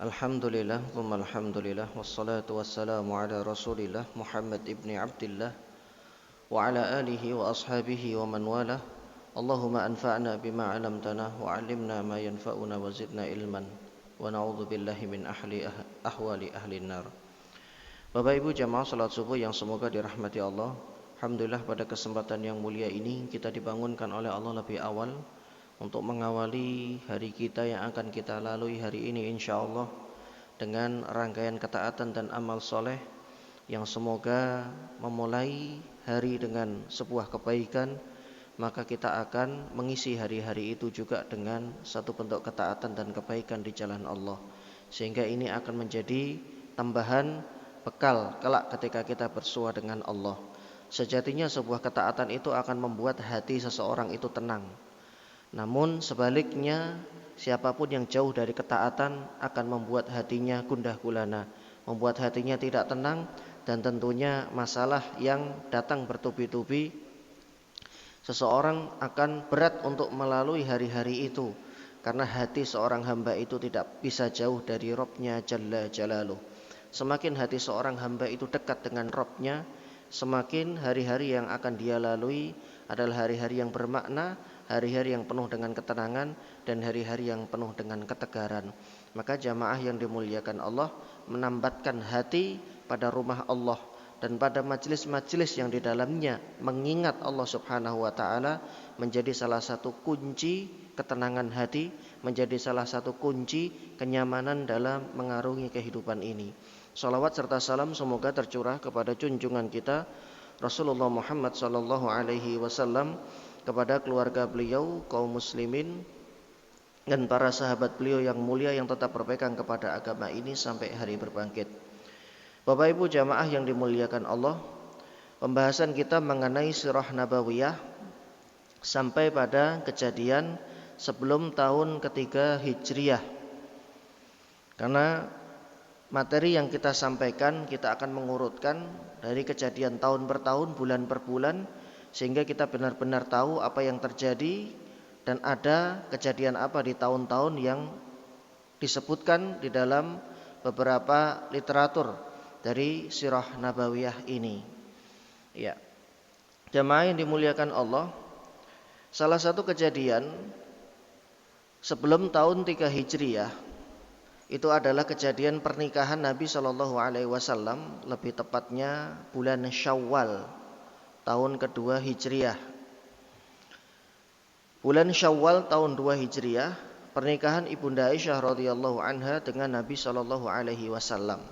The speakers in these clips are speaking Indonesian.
Alhamdulillah, thumma alhamdulillah, wassalatu wassalamu ala rasulillah Muhammad ibni Abdillah wa ala alihi wa ashabihi wa man walah. Allahumma anfa'na bima 'allamtana wa 'allimna ma yanfa'una wa zidna ilman wa na'udzu billahi min ahwali ahli nar. Bapak Ibu jamaah salat subuh yang semoga dirahmati Allah. Alhamdulillah pada kesempatan yang mulia ini kita dibangunkan oleh Allah lebih awal untuk mengawali hari kita yang akan kita lalui hari ini insyaallah dengan rangkaian ketaatan dan amal soleh yang semoga memulai hari dengan sebuah kebaikan, maka kita akan mengisi hari-hari itu juga dengan satu bentuk ketaatan dan kebaikan di jalan Allah, sehingga ini akan menjadi tambahan bekal kelak ketika kita bersua dengan Allah. Sejatinya sebuah ketaatan itu akan membuat hati seseorang itu tenang. Namun sebaliknya, siapapun yang jauh dari ketaatan akan membuat hatinya gundah gulana, membuat hatinya tidak tenang, dan tentunya masalah yang datang bertubi-tubi, seseorang akan berat untuk melalui hari-hari itu, karena hati seorang hamba itu tidak bisa jauh dari Rabb-Nya Jalla Jalaluh. Semakin hati seorang hamba itu dekat dengan Rabb-Nya, semakin hari-hari yang akan dia lalui adalah hari-hari yang bermakna, hari-hari yang penuh dengan ketenangan, dan hari-hari yang penuh dengan ketegaran. Maka jamaah yang dimuliakan Allah, menambatkan hati pada rumah Allah dan pada majelis-majelis yang di dalamnya mengingat Allah Subhanahu wa taala menjadi salah satu kunci ketenangan hati, menjadi salah satu kunci kenyamanan dalam mengarungi kehidupan ini. Salawat serta salam semoga tercurah kepada junjungan kita Rasulullah Muhammad sallallahu alaihi wasallam, kepada keluarga beliau, kaum muslimin, dan para sahabat beliau yang mulia yang tetap berpegang kepada agama ini sampai hari berbangkit. Bapak Ibu jamaah yang dimuliakan Allah, pembahasan kita mengenai sirah nabawiyah sampai pada kejadian sebelum tahun ketiga Hijriyah. Karena materi yang kita sampaikan kita akan mengurutkan dari kejadian tahun per tahun, bulan per bulan, sehingga kita benar-benar tahu apa yang terjadi dan ada kejadian apa di tahun-tahun yang disebutkan di dalam beberapa literatur dari sirah nabawiyah ini. Ya, jamaah yang dimuliakan Allah, salah satu kejadian sebelum tahun 3 Hijriyah itu adalah kejadian pernikahan Nabi Shallallahu Alaihi Wasallam, lebih tepatnya bulan Syawal tahun kedua Hijriyah. Bulan Syawal tahun 2 Hijriyah, pernikahan Ibunda Aisyah radhiyallahu anha dengan Nabi Shallallahu Alaihi Wasallam.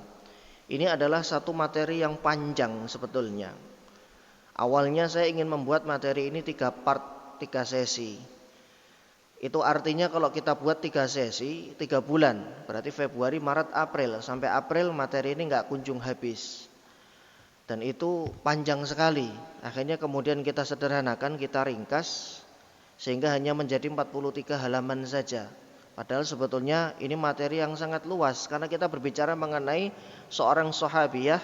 Ini adalah satu materi yang panjang sebetulnya. Awalnya saya ingin membuat materi ini 3 part, 3 sesi. Itu artinya kalau kita buat 3 sesi, 3 bulan, berarti Februari, Maret, April. Sampai April materi ini gak kunjung habis. Dan itu panjang sekali. Akhirnya kemudian kita sederhanakan, kita ringkas, sehingga hanya menjadi 43 halaman saja. Padahal sebetulnya ini materi yang sangat luas, karena kita berbicara mengenai seorang sahabiyah,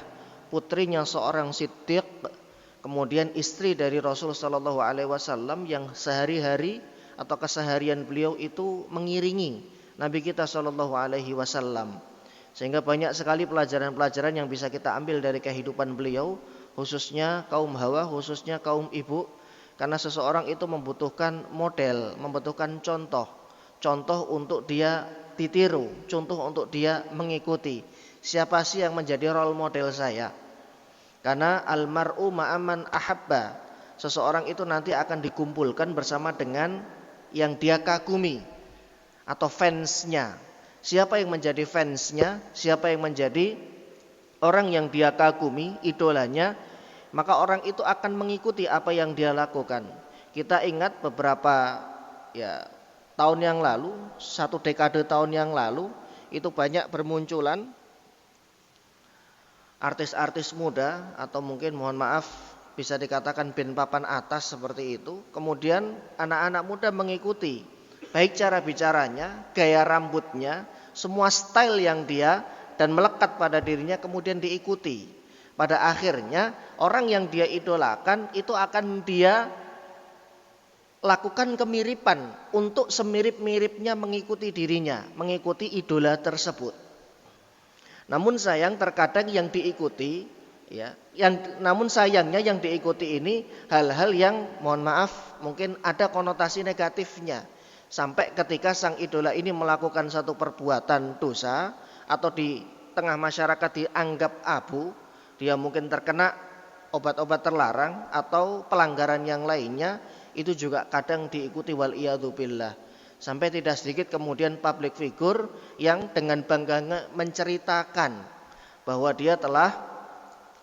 putrinya seorang Siddiq, kemudian istri dari Rasul Sallallahu Alaihi Wasallam yang sehari-hari atau keseharian beliau itu mengiringi Nabi kita Sallallahu Alaihi Wasallam, sehingga banyak sekali pelajaran-pelajaran yang bisa kita ambil dari kehidupan beliau, khususnya kaum hawa, khususnya kaum ibu, karena seseorang itu membutuhkan model, membutuhkan contoh untuk dia ditiru, contoh untuk dia mengikuti. Siapa sih yang menjadi role model saya? Karena almar'u ma'aman ahabba, seseorang itu nanti akan dikumpulkan bersama dengan yang dia kagumi atau fansnya. Siapa yang menjadi fansnya, siapa yang menjadi orang yang dia kagumi, idolanya, maka orang itu akan mengikuti apa yang dia lakukan. Kita ingat beberapa tahun yang lalu, 1 dekade tahun yang lalu, itu banyak bermunculan artis-artis muda, atau mungkin mohon maaf bisa dikatakan band papan atas seperti itu. Kemudian anak-anak muda mengikuti, baik cara bicaranya, gaya rambutnya, semua style yang dia dan melekat pada dirinya kemudian diikuti. Pada akhirnya orang yang dia idolakan itu akan dia lakukan kemiripan untuk semirip-miripnya mengikuti dirinya, mengikuti idola tersebut. Namun sayang terkadang yang diikuti, ya, namun sayangnya yang diikuti ini hal-hal yang mohon maaf mungkin ada konotasi negatifnya. Sampai ketika sang idola ini melakukan satu perbuatan dosa atau di tengah masyarakat dianggap abu, dia mungkin terkena obat-obat terlarang atau pelanggaran yang lainnya, itu juga kadang diikuti wal iyadu billah. Sampai tidak sedikit kemudian public figure yang dengan bangga menceritakan bahwa dia telah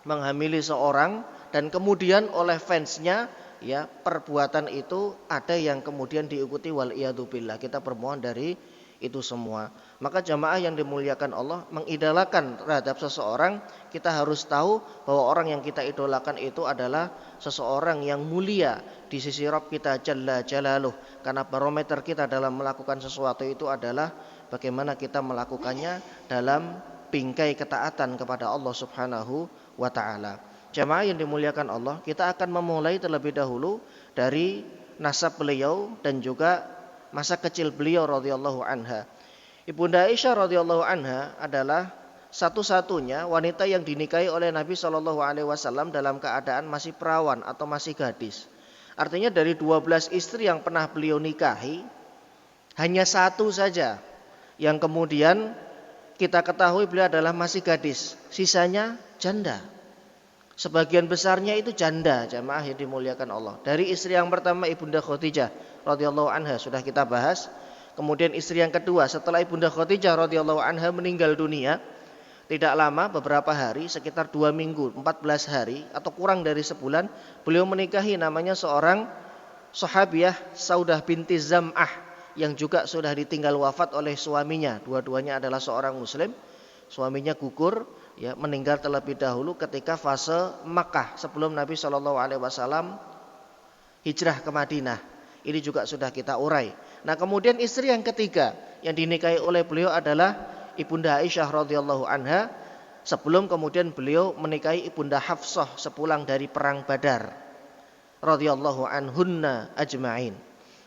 menghamili seorang dan kemudian oleh fansnya, ya, perbuatan itu ada yang kemudian diikuti wal iyadu billah. Kita bermohon dari itu semua. Maka jamaah yang dimuliakan Allah, mengidolakan terhadap seseorang, kita harus tahu bahwa orang yang kita idolakan itu adalah seseorang yang mulia di sisi Rabb kita Jalla Jalaluh. Karena barometer kita dalam melakukan sesuatu itu adalah bagaimana kita melakukannya dalam bingkai ketaatan kepada Allah Subhanahu wa ta'ala. Jamaah yang dimuliakan Allah, kita akan memulai terlebih dahulu dari nasab beliau dan juga masa kecil beliau radhiyallahu anha. Ibunda Aisyah radhiyallahu anha adalah satu-satunya wanita yang dinikahi oleh Nabi SAW dalam keadaan masih perawan atau masih gadis. Artinya dari 12 istri yang pernah beliau nikahi, hanya satu saja yang kemudian kita ketahui beliau adalah masih gadis. Sisanya janda. Sebagian besarnya itu janda, jamaah yang dimuliakan Allah. Dari istri yang pertama Ibunda Khadijah radhiyallahu anha sudah kita bahas. Kemudian istri yang kedua setelah Ibunda Khadijah radhiyallahu anha meninggal dunia, tidak lama beberapa hari, sekitar 2 minggu, 14 hari atau kurang dari sebulan, beliau menikahi namanya seorang sahabiah Saudah binti Zam'ah yang juga sudah ditinggal wafat oleh suaminya. Dua-duanya adalah seorang muslim. Suaminya gugur, ya, meninggal terlebih dahulu ketika fase Makkah sebelum Nabi SAW hijrah ke Madinah. Ini juga sudah kita urai. Nah, kemudian istri yang ketiga yang dinikahi oleh beliau adalah Ibunda Aisyah radhiyallahu anha, sebelum kemudian beliau menikahi Ibunda Hafsah sepulang dari perang Badar radhiyallahu anhunna ajma'in.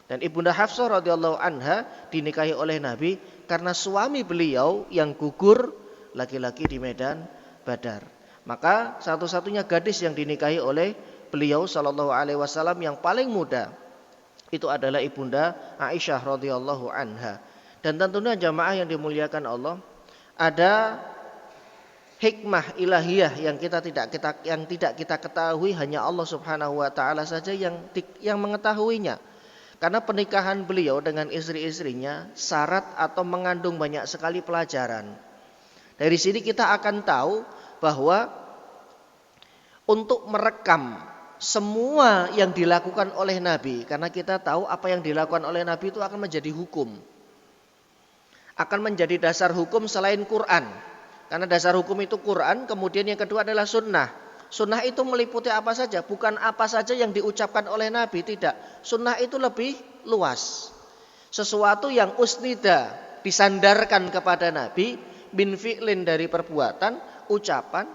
Dan Ibunda Hafsah radhiyallahu anha dinikahi oleh Nabi karena suami beliau yang gugur laki-laki di medan Badar. Maka satu-satunya gadis yang dinikahi oleh beliau sallallahu alaihi wasallam yang paling muda itu adalah Ibunda Aisyah radhiyallahu anha. Dan tentunya jamaah yang dimuliakan Allah, ada hikmah ilahiyah yang tidak kita ketahui, hanya Allah Subhanahu wa taala saja yang mengetahuinya. Karena pernikahan beliau dengan istri-istrinya syarat atau mengandung banyak sekali pelajaran. Dari sini kita akan tahu bahwa untuk merekam semua yang dilakukan oleh Nabi, karena kita tahu apa yang dilakukan oleh Nabi itu akan menjadi hukum, akan menjadi dasar hukum selain Quran. Karena dasar hukum itu Quran, kemudian yang kedua adalah sunnah. Sunnah itu meliputi apa saja, bukan apa saja yang diucapkan oleh Nabi, tidak. Sunnah itu lebih luas. Sesuatu yang usnida, disandarkan kepada Nabi, bin fi'lin dari perbuatan, ucapan,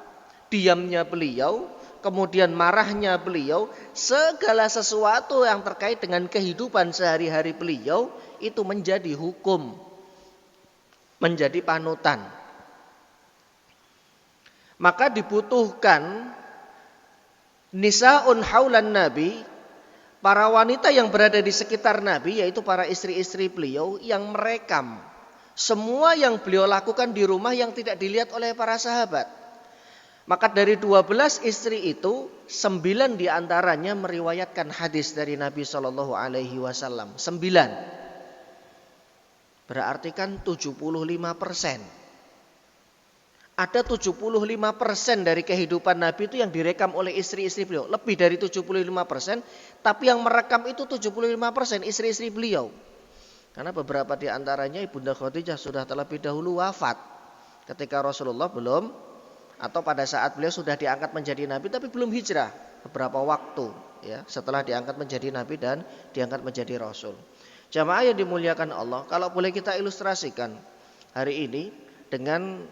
diamnya beliau, kemudian marahnya beliau, segala sesuatu yang terkait dengan kehidupan sehari-hari beliau itu menjadi hukum, menjadi panutan. Maka dibutuhkan nisaun haulan Nabi, para wanita yang berada di sekitar Nabi, yaitu para istri-istri beliau yang merekam semua yang beliau lakukan di rumah yang tidak dilihat oleh para sahabat. Maka dari 12 istri itu, 9 diantaranya meriwayatkan hadis dari Nabi Shallallahu Alaihi Wasallam. 9, berarti kan 75%. Ada 75% dari kehidupan Nabi itu yang direkam oleh istri-istri beliau. Lebih dari 75%, tapi yang merekam itu 75% istri-istri beliau. Karena beberapa di antaranya Ibunda Khadijah sudah terlebih dahulu wafat ketika Rasulullah belum, atau pada saat beliau sudah diangkat menjadi Nabi tapi belum hijrah, beberapa waktu ya setelah diangkat menjadi Nabi dan diangkat menjadi Rasul. Jamaah yang dimuliakan Allah, kalau boleh kita ilustrasikan hari ini dengan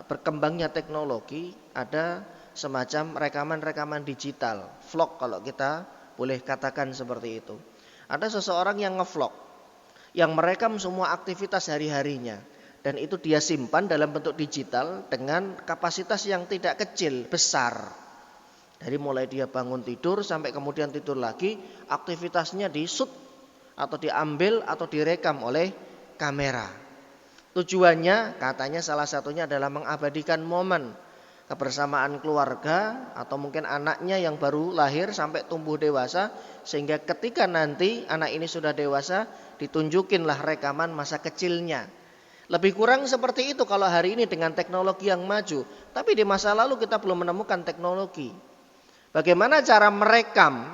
berkembangnya teknologi, ada semacam rekaman-rekaman digital, vlog kalau kita boleh katakan seperti itu. Ada seseorang yang ngevlog, yang merekam semua aktivitas hari-harinya. Dan itu dia simpan dalam bentuk digital dengan kapasitas yang tidak kecil, besar. Dari mulai dia bangun tidur sampai kemudian tidur lagi, aktivitasnya di-shoot atau diambil atau direkam oleh kamera. Tujuannya katanya salah satunya adalah mengabadikan momen kebersamaan keluarga atau mungkin anaknya yang baru lahir sampai tumbuh dewasa, sehingga ketika nanti anak ini sudah dewasa ditunjukinlah rekaman masa kecilnya. Lebih kurang seperti itu kalau hari ini dengan teknologi yang maju. Tapi di masa lalu kita belum menemukan teknologi. Bagaimana cara merekam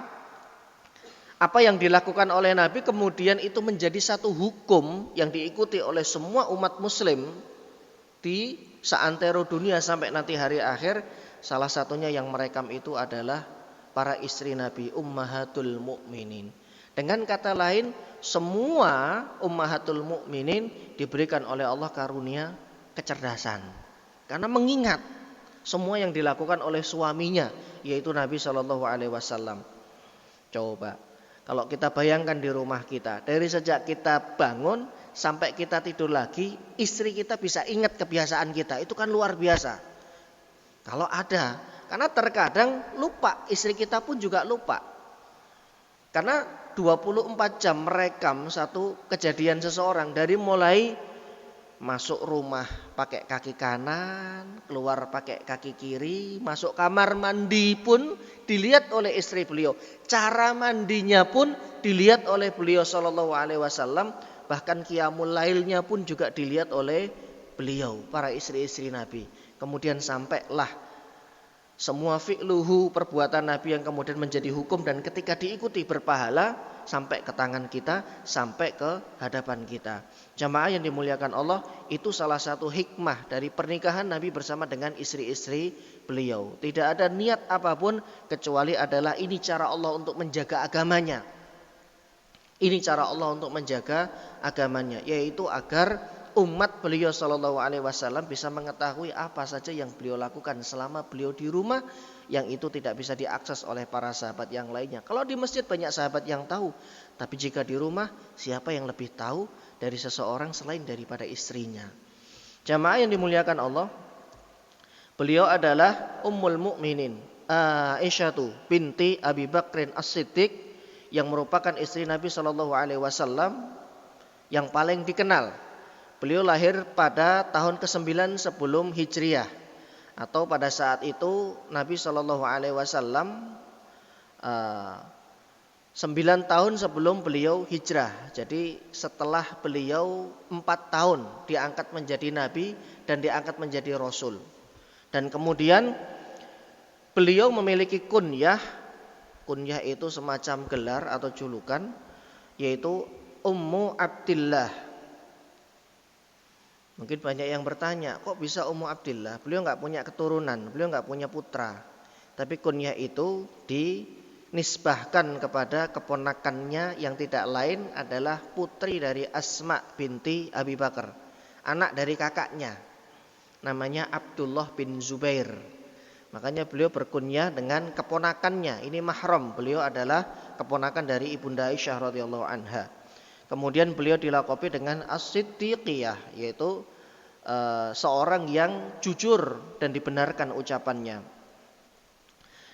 apa yang dilakukan oleh Nabi, kemudian itu menjadi satu hukum yang diikuti oleh semua umat muslim di seantero dunia sampai nanti hari akhir. Salah satunya yang merekam itu adalah para istri Nabi, ummahatul mukminin. Dengan kata lain, semua ummahatul mukminin diberikan oleh Allah karunia kecerdasan. Karena mengingat semua yang dilakukan oleh suaminya, yaitu Nabi SAW. Coba, kalau kita bayangkan di rumah kita, dari sejak kita bangun sampai kita tidur lagi, istri kita bisa ingat kebiasaan kita. Itu kan luar biasa. Kalau ada, karena terkadang lupa, istri kita pun juga lupa. Karena 24 jam merekam satu kejadian seseorang, dari mulai masuk rumah pakai kaki kanan, keluar pakai kaki kiri, masuk kamar mandi pun dilihat oleh istri beliau. Cara mandinya pun dilihat oleh beliau SAW. Bahkan qiyamul lailnya pun juga dilihat oleh beliau, para istri-istri Nabi. Kemudian sampailah semua fi'luhu, perbuatan Nabi yang kemudian menjadi hukum, dan ketika diikuti berpahala sampai ke tangan kita, sampai ke hadapan kita. Jamaah yang dimuliakan Allah, itu salah satu hikmah dari pernikahan Nabi bersama dengan istri-istri beliau. Tidak ada niat apapun kecuali adalah ini cara Allah untuk menjaga agamanya. Ini cara Allah untuk menjaga agamanya, yaitu agar umat beliau SAW bisa mengetahui apa saja yang beliau lakukan selama beliau di rumah, yang itu tidak bisa diakses oleh para sahabat yang lainnya. Kalau di masjid banyak sahabat yang tahu, tapi jika di rumah, siapa yang lebih tahu dari seseorang selain daripada istrinya? Jamaah yang dimuliakan Allah, beliau adalah Ummul Mukminin Aisyatu binti Abi Bakrin As-Siddiq, yang merupakan istri Nabi SAW yang paling dikenal. Beliau lahir pada tahun ke-9 sebelum Hijriah, atau pada saat itu Nabi SAW 9 tahun sebelum beliau hijrah. Jadi setelah beliau 4 tahun diangkat menjadi Nabi dan diangkat menjadi Rasul. Dan kemudian beliau memiliki kunyah. Kunyah itu semacam gelar atau julukan, yaitu Ummu Abdillah. Mungkin banyak yang bertanya, kok bisa Ummu Abdillah? Beliau enggak punya keturunan, beliau enggak punya putra. Tapi kunyah itu dinisbahkan kepada keponakannya yang tidak lain adalah putri dari Asma binti Abi Bakar, anak dari kakaknya, namanya Abdullah bin Zubair. Makanya beliau berkunyah dengan keponakannya. Ini mahram, beliau adalah keponakan dari Ibunda Aisyah radhiyallahu anha. Kemudian beliau dilakopi dengan As-Siddiqiyah, yaitu seorang yang jujur dan dibenarkan ucapannya.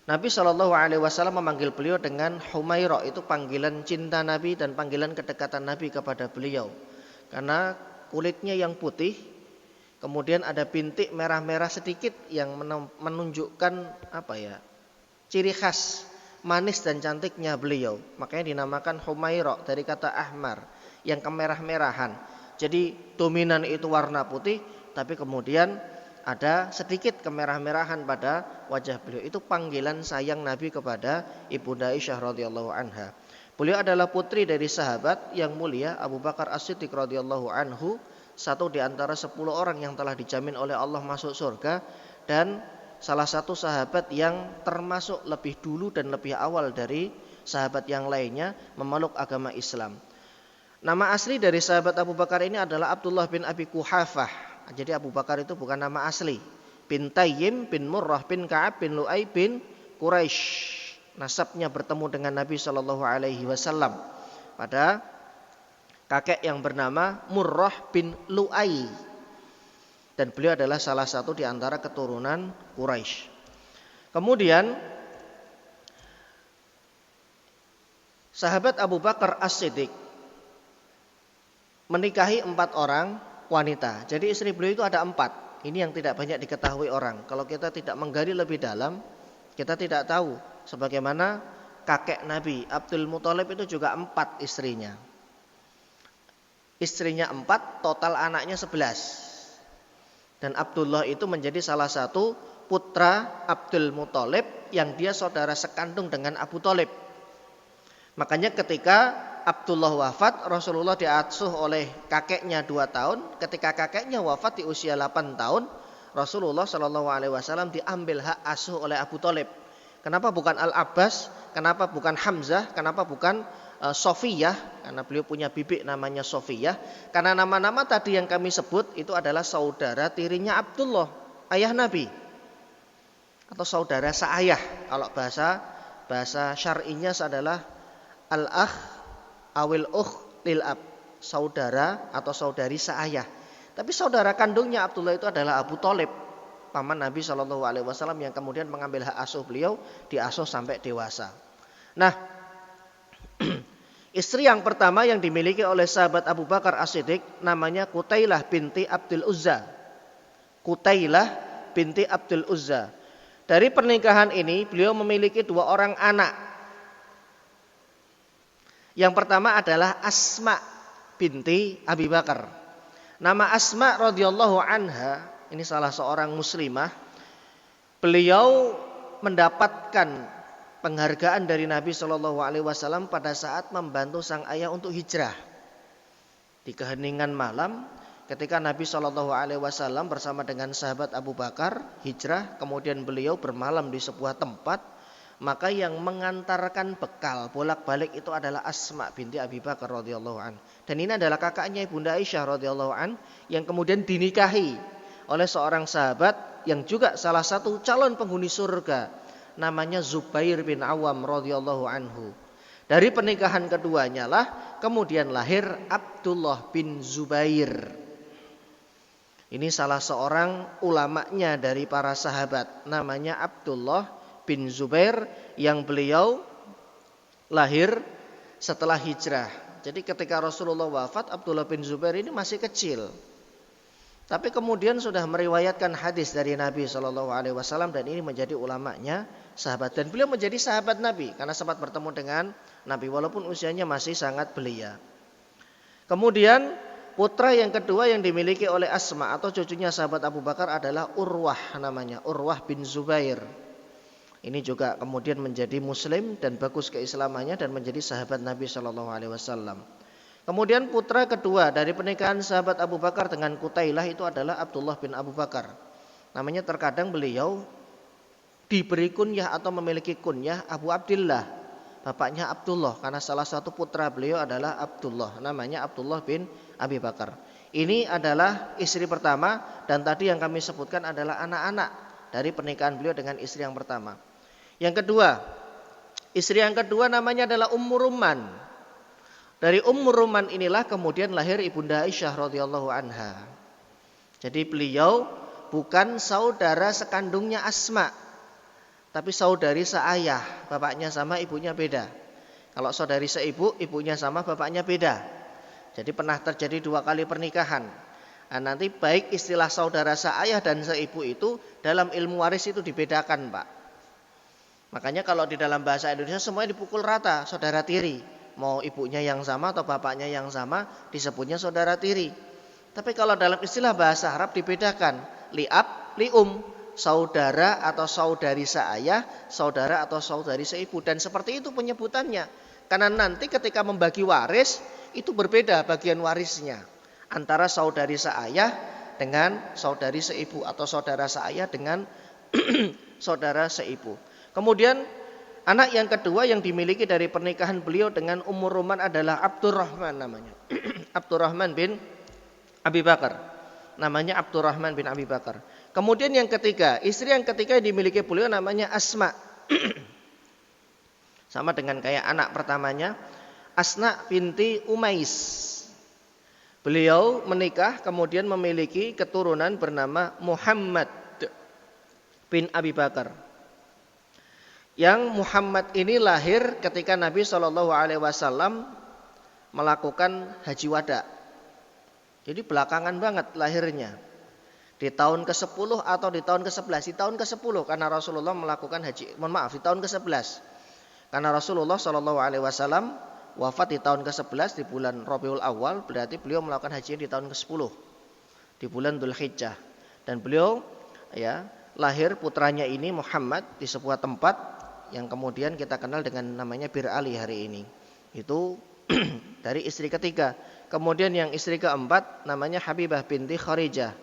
Nabi SAW memanggil beliau dengan Humaira, itu panggilan cinta Nabi dan panggilan kedekatan Nabi kepada beliau. Karena kulitnya yang putih, kemudian ada bintik merah-merah sedikit yang menunjukkan ciri khas manis dan cantiknya beliau. Makanya dinamakan Humaira dari kata ahmar, yang kemerah-merahan. Jadi dominan itu warna putih, tapi kemudian ada sedikit kemerah-merahan pada wajah beliau. Itu panggilan sayang Nabi kepada Ibunda Aisyah radhiyallahu anha. Beliau adalah putri dari sahabat yang mulia Abu Bakar As-Siddiq radhiyallahu anhu, satu di antara 10 orang yang telah dijamin oleh Allah masuk surga, dan salah satu sahabat yang termasuk lebih dulu dan lebih awal dari sahabat yang lainnya memeluk agama Islam. Nama asli dari sahabat Abu Bakar ini adalah Abdullah bin Abi Quhafah. Jadi Abu Bakar itu bukan nama asli. Bin Tayyim bin Murrah bin Ka'ab bin Lu'ay bin Quraisy. Nasabnya bertemu dengan Nabi SAW pada kakek yang bernama Murrah bin Lu'ay. dan beliau adalah salah satu di antara keturunan Quraisy. Kemudian sahabat Abu Bakar As-Siddiq menikahi 4 orang wanita. Jadi istri beliau itu ada 4. Ini yang tidak banyak diketahui orang. Kalau kita tidak menggali lebih dalam, kita tidak tahu. Sebagaimana kakek Nabi Abdul Muthalib itu juga 4 istrinya. Istrinya 4, total anaknya 11. Dan Abdullah itu menjadi salah satu putra Abdul Muthalib yang dia saudara sekandung dengan Abu Thalib. Makanya ketika Abdullah wafat, Rasulullah diasuh oleh kakeknya 2 tahun. Ketika kakeknya wafat di usia 8 tahun, Rasulullah SAW diambil hak asuh oleh Abu Thalib. Kenapa bukan Al-Abbas? Kenapa bukan Hamzah? Kenapa bukan Sofiyah? Karena beliau punya bibi namanya Sofiyah. Karena nama-nama tadi yang kami sebut itu adalah saudara tirinya Abdullah, ayah Nabi, atau saudara seayah. Kalau bahasa syar'inya adalah al-akh awil ukh lil ab, saudara atau saudari seayah. Tapi saudara kandungnya Abdullah itu adalah Abu Thalib, paman Nabi SAW yang kemudian mengambil hak asuh beliau, diasuh sampai dewasa. Nah, istri yang pertama yang dimiliki oleh sahabat Abu Bakar As-Siddiq namanya Qutailah binti Abdul Uzza. Qutailah binti Abdul Uzza. Dari pernikahan ini beliau memiliki 2 orang anak. Yang pertama adalah Asma binti Abi Bakar. Nama Asma radhiyallahu anha, ini salah seorang muslimah. Beliau mendapatkan penghargaan dari Nabi SAW pada saat membantu sang ayah untuk hijrah. Di keheningan malam, ketika Nabi SAW bersama dengan sahabat Abu Bakar hijrah, kemudian beliau bermalam di sebuah tempat, maka yang mengantarkan bekal bolak-balik itu adalah Asma binti Abi Bakar radhiyallahu an. Dan ini adalah kakaknya Ibunda Aisyah radhiyallahu an yang kemudian dinikahi oleh seorang sahabat yang juga salah satu calon penghuni surga, namanya Zubair bin Awam radhiyallahu anhu. Dari pernikahan keduanya lah kemudian lahir Abdullah bin Zubair. Ini salah seorang ulamanya dari para sahabat, namanya Abdullah bin Zubair, yang beliau lahir setelah hijrah. Jadi ketika Rasulullah wafat, Abdullah bin Zubair ini masih kecil. Tapi kemudian sudah meriwayatkan hadis dari Nabi SAW dan ini menjadi ulamanya sahabat. Dan beliau menjadi sahabat Nabi karena sempat bertemu dengan Nabi walaupun usianya masih sangat belia. Kemudian putra yang kedua yang dimiliki oleh Asma atau cucunya sahabat Abu Bakar adalah Urwah, namanya Urwah bin Zubair. Ini juga kemudian menjadi muslim dan bagus keislamannya dan menjadi sahabat Nabi SAW. Kemudian putra kedua dari pernikahan sahabat Abu Bakar dengan Qutailah itu adalah Abdullah bin Abu Bakar. Namanya terkadang beliau diberi kunyah atau memiliki kunyah Abu Abdillah, bapaknya Abdullah, karena salah satu putra beliau adalah Abdullah, namanya Abdullah bin Abi Bakar. Ini adalah istri pertama dan tadi yang kami sebutkan adalah anak-anak dari pernikahan beliau dengan istri yang pertama. Yang kedua, istri yang kedua namanya adalah Ummu Rumman. Dari Ummu Rumman inilah kemudian lahir Ibunda Aisyah radhiyallahu anha. Jadi beliau bukan saudara sekandungnya Asma, tapi saudari seayah, bapaknya sama ibunya beda. Kalau saudari seibu, ibunya sama bapaknya beda. Jadi pernah terjadi 2 kali pernikahan. Nah, nanti baik istilah saudara seayah dan seibu itu dalam ilmu waris itu dibedakan, Pak. Makanya kalau di dalam bahasa Indonesia semuanya dipukul rata, saudara tiri. Mau ibunya yang sama atau bapaknya yang sama disebutnya saudara tiri. Tapi kalau dalam istilah bahasa Arab dibedakan, li'ab, li'um, saudara atau saudari seayah, saudara atau saudari seibu. Dan seperti itu penyebutannya. Karena nanti ketika membagi waris itu berbeda bagian warisnya antara saudari seayah dengan saudari seibu atau saudara seayah dengan saudara seibu. Kemudian anak yang kedua yang dimiliki dari pernikahan beliau dengan Ummu Rumman adalah Abdurrahman namanya. Abdurrahman bin Abi Bakar. Namanya Abdurrahman bin Abi Bakar. Kemudian yang ketiga, istri yang ketiga yang dimiliki beliau namanya Asma. Sama dengan kayak anak pertamanya, Asna binti Umais. Beliau menikah kemudian memiliki keturunan bernama Muhammad bin Abi Bakar. Yang Muhammad ini lahir ketika Nabi SAW melakukan haji wada. Jadi belakangan banget lahirnya. Di tahun ke-10 atau di tahun ke-11. Di tahun ke-10 karena Rasulullah melakukan haji. Di tahun ke-11. Karena Rasulullah SAW wafat di tahun ke-11 di bulan Rabiul Awal. Berarti beliau melakukan haji di tahun ke-10. Di bulan Dzulhijjah. Dan beliau lahir putranya ini Muhammad di sebuah tempat yang kemudian kita kenal dengan namanya Bir Ali hari ini. Itu dari istri ketiga. Kemudian yang istri keempat namanya Habibah binti Kharijah.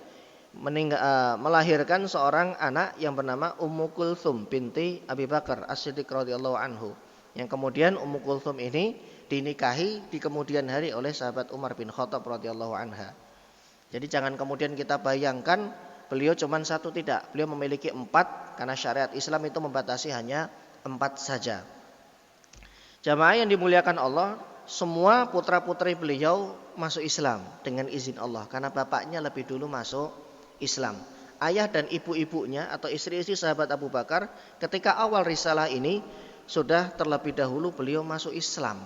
Melahirkan seorang anak yang bernama Ummu Kulthum binti Abi Bakar As-Siddiq radhiyallahu anhu. Yang kemudian Ummu Kulthum ini dinikahi di kemudian hari oleh sahabat Umar bin Khattab radhiyallahu anha. Jadi jangan kemudian kita bayangkan beliau cuma satu, tidak. Beliau memiliki 4 karena syariat Islam itu membatasi hanya 4 saja. Jamaah yang dimuliakan Allah, semua putra-putri beliau masuk Islam dengan izin Allah karena bapaknya lebih dulu masuk Islam. Ayah dan ibu-ibunya atau istri-istri sahabat Abu Bakar ketika awal risalah ini sudah terlebih dahulu beliau masuk Islam.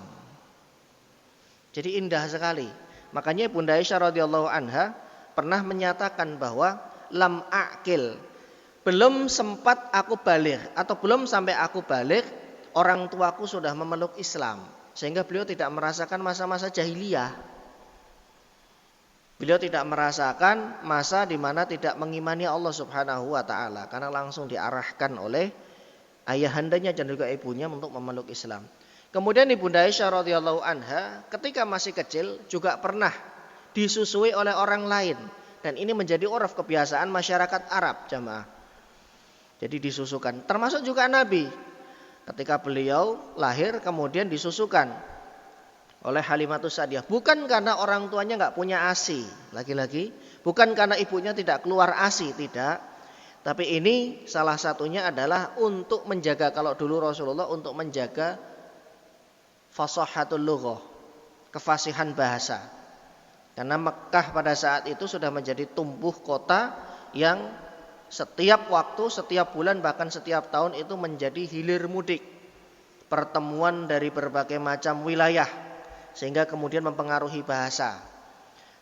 Jadi indah sekali. Makanya Bunda Aisyah radhiyallahu anha pernah menyatakan bahwa lam aqil, belum sempat aku balik atau belum sampai aku balik orang tuaku sudah memeluk Islam, sehingga beliau tidak merasakan masa-masa jahiliyah. Beliau tidak merasakan masa di mana tidak mengimani Allah Subhanahu wa taala karena langsung diarahkan oleh ayahandanya dan juga ibunya untuk memeluk Islam. Kemudian Ibunda Aisyah radhiyallahu anha ketika masih kecil juga pernah disusui oleh orang lain dan ini menjadi uruf kebiasaan masyarakat Arab, jamaah. Jadi disusukan, termasuk juga Nabi. Ketika beliau lahir kemudian disusukan oleh Halimatus Sa'diyah. Bukan karena orang tuanya nggak punya ASI, lagi-lagi. Bukan karena ibunya tidak keluar ASI, tidak. Tapi ini salah satunya adalah untuk menjaga, kalau dulu Rasulullah untuk menjaga fasahatul lughah, kefasihan bahasa. Karena Mekah pada saat itu sudah menjadi tumbuh kota yang setiap waktu, setiap bulan, bahkan setiap tahun itu menjadi hilir mudik. Pertemuan dari berbagai macam wilayah. Sehingga kemudian mempengaruhi bahasa.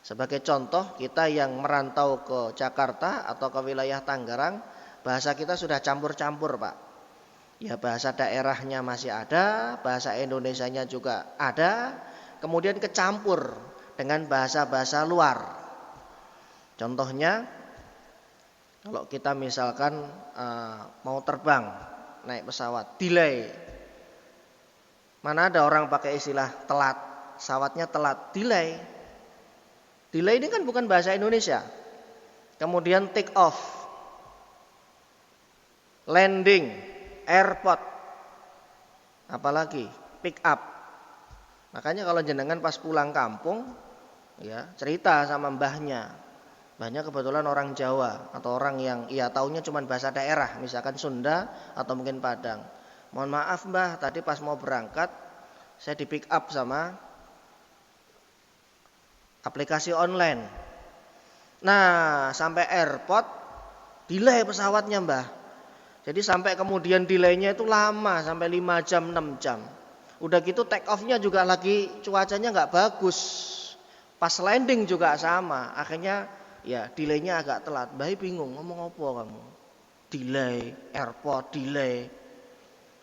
Sebagai contoh, kita yang merantau ke Jakarta atau ke wilayah Tangerang, bahasa kita sudah campur-campur, Pak. Ya, bahasa daerahnya masih ada, bahasa Indonesianya juga ada, kemudian kecampur dengan bahasa-bahasa luar. Contohnya, kalau kita misalkan mau terbang, naik pesawat, delay. Mana ada orang pakai istilah telat, pesawatnya telat, delay. Delay ini kan bukan bahasa Indonesia. Kemudian take off, landing, airport, apalagi pick up. Makanya kalau jenengan pas pulang kampung, ya cerita sama mbahnya. Banyak kebetulan orang Jawa atau orang yang taunya cuma bahasa daerah, misalkan Sunda atau mungkin Padang. Mohon maaf Mbah, tadi pas mau berangkat saya di pick up sama aplikasi online. Nah, sampai airport delay pesawatnya Mbah. Jadi sampai kemudian delaynya itu lama, sampai 5 jam, 6 jam. Udah gitu take off-nya juga lagi cuacanya nggak bagus. Pas landing juga sama, akhirnya delaynya agak telat. Bayi bingung ngomong apa kamu? Delay, airport, delay.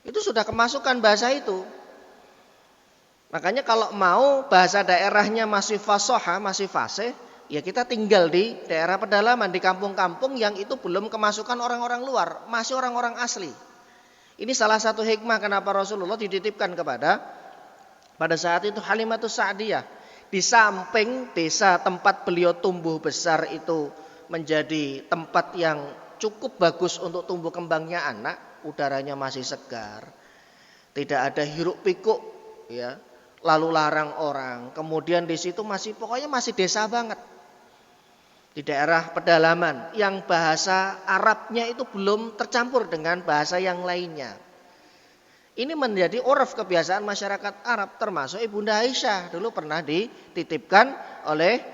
Itu sudah kemasukan bahasa itu. Makanya kalau mau bahasa daerahnya masih fasoha, masih fasih, ya kita tinggal di daerah pedalaman, di kampung-kampung yang itu belum kemasukan orang-orang luar, masih orang-orang asli. Ini salah satu hikmah kenapa Rasulullah dititipkan pada saat itu Halimatus Sa'diyah. Di samping desa tempat beliau tumbuh besar itu menjadi tempat yang cukup bagus untuk tumbuh kembangnya anak, udaranya masih segar, tidak ada hiruk pikuk, lalu larang orang. Kemudian di situ pokoknya masih desa banget, di daerah pedalaman yang bahasa Arabnya itu belum tercampur dengan bahasa yang lainnya. Ini menjadi uruf kebiasaan masyarakat Arab, termasuk Ibunda Aisyah dulu pernah dititipkan oleh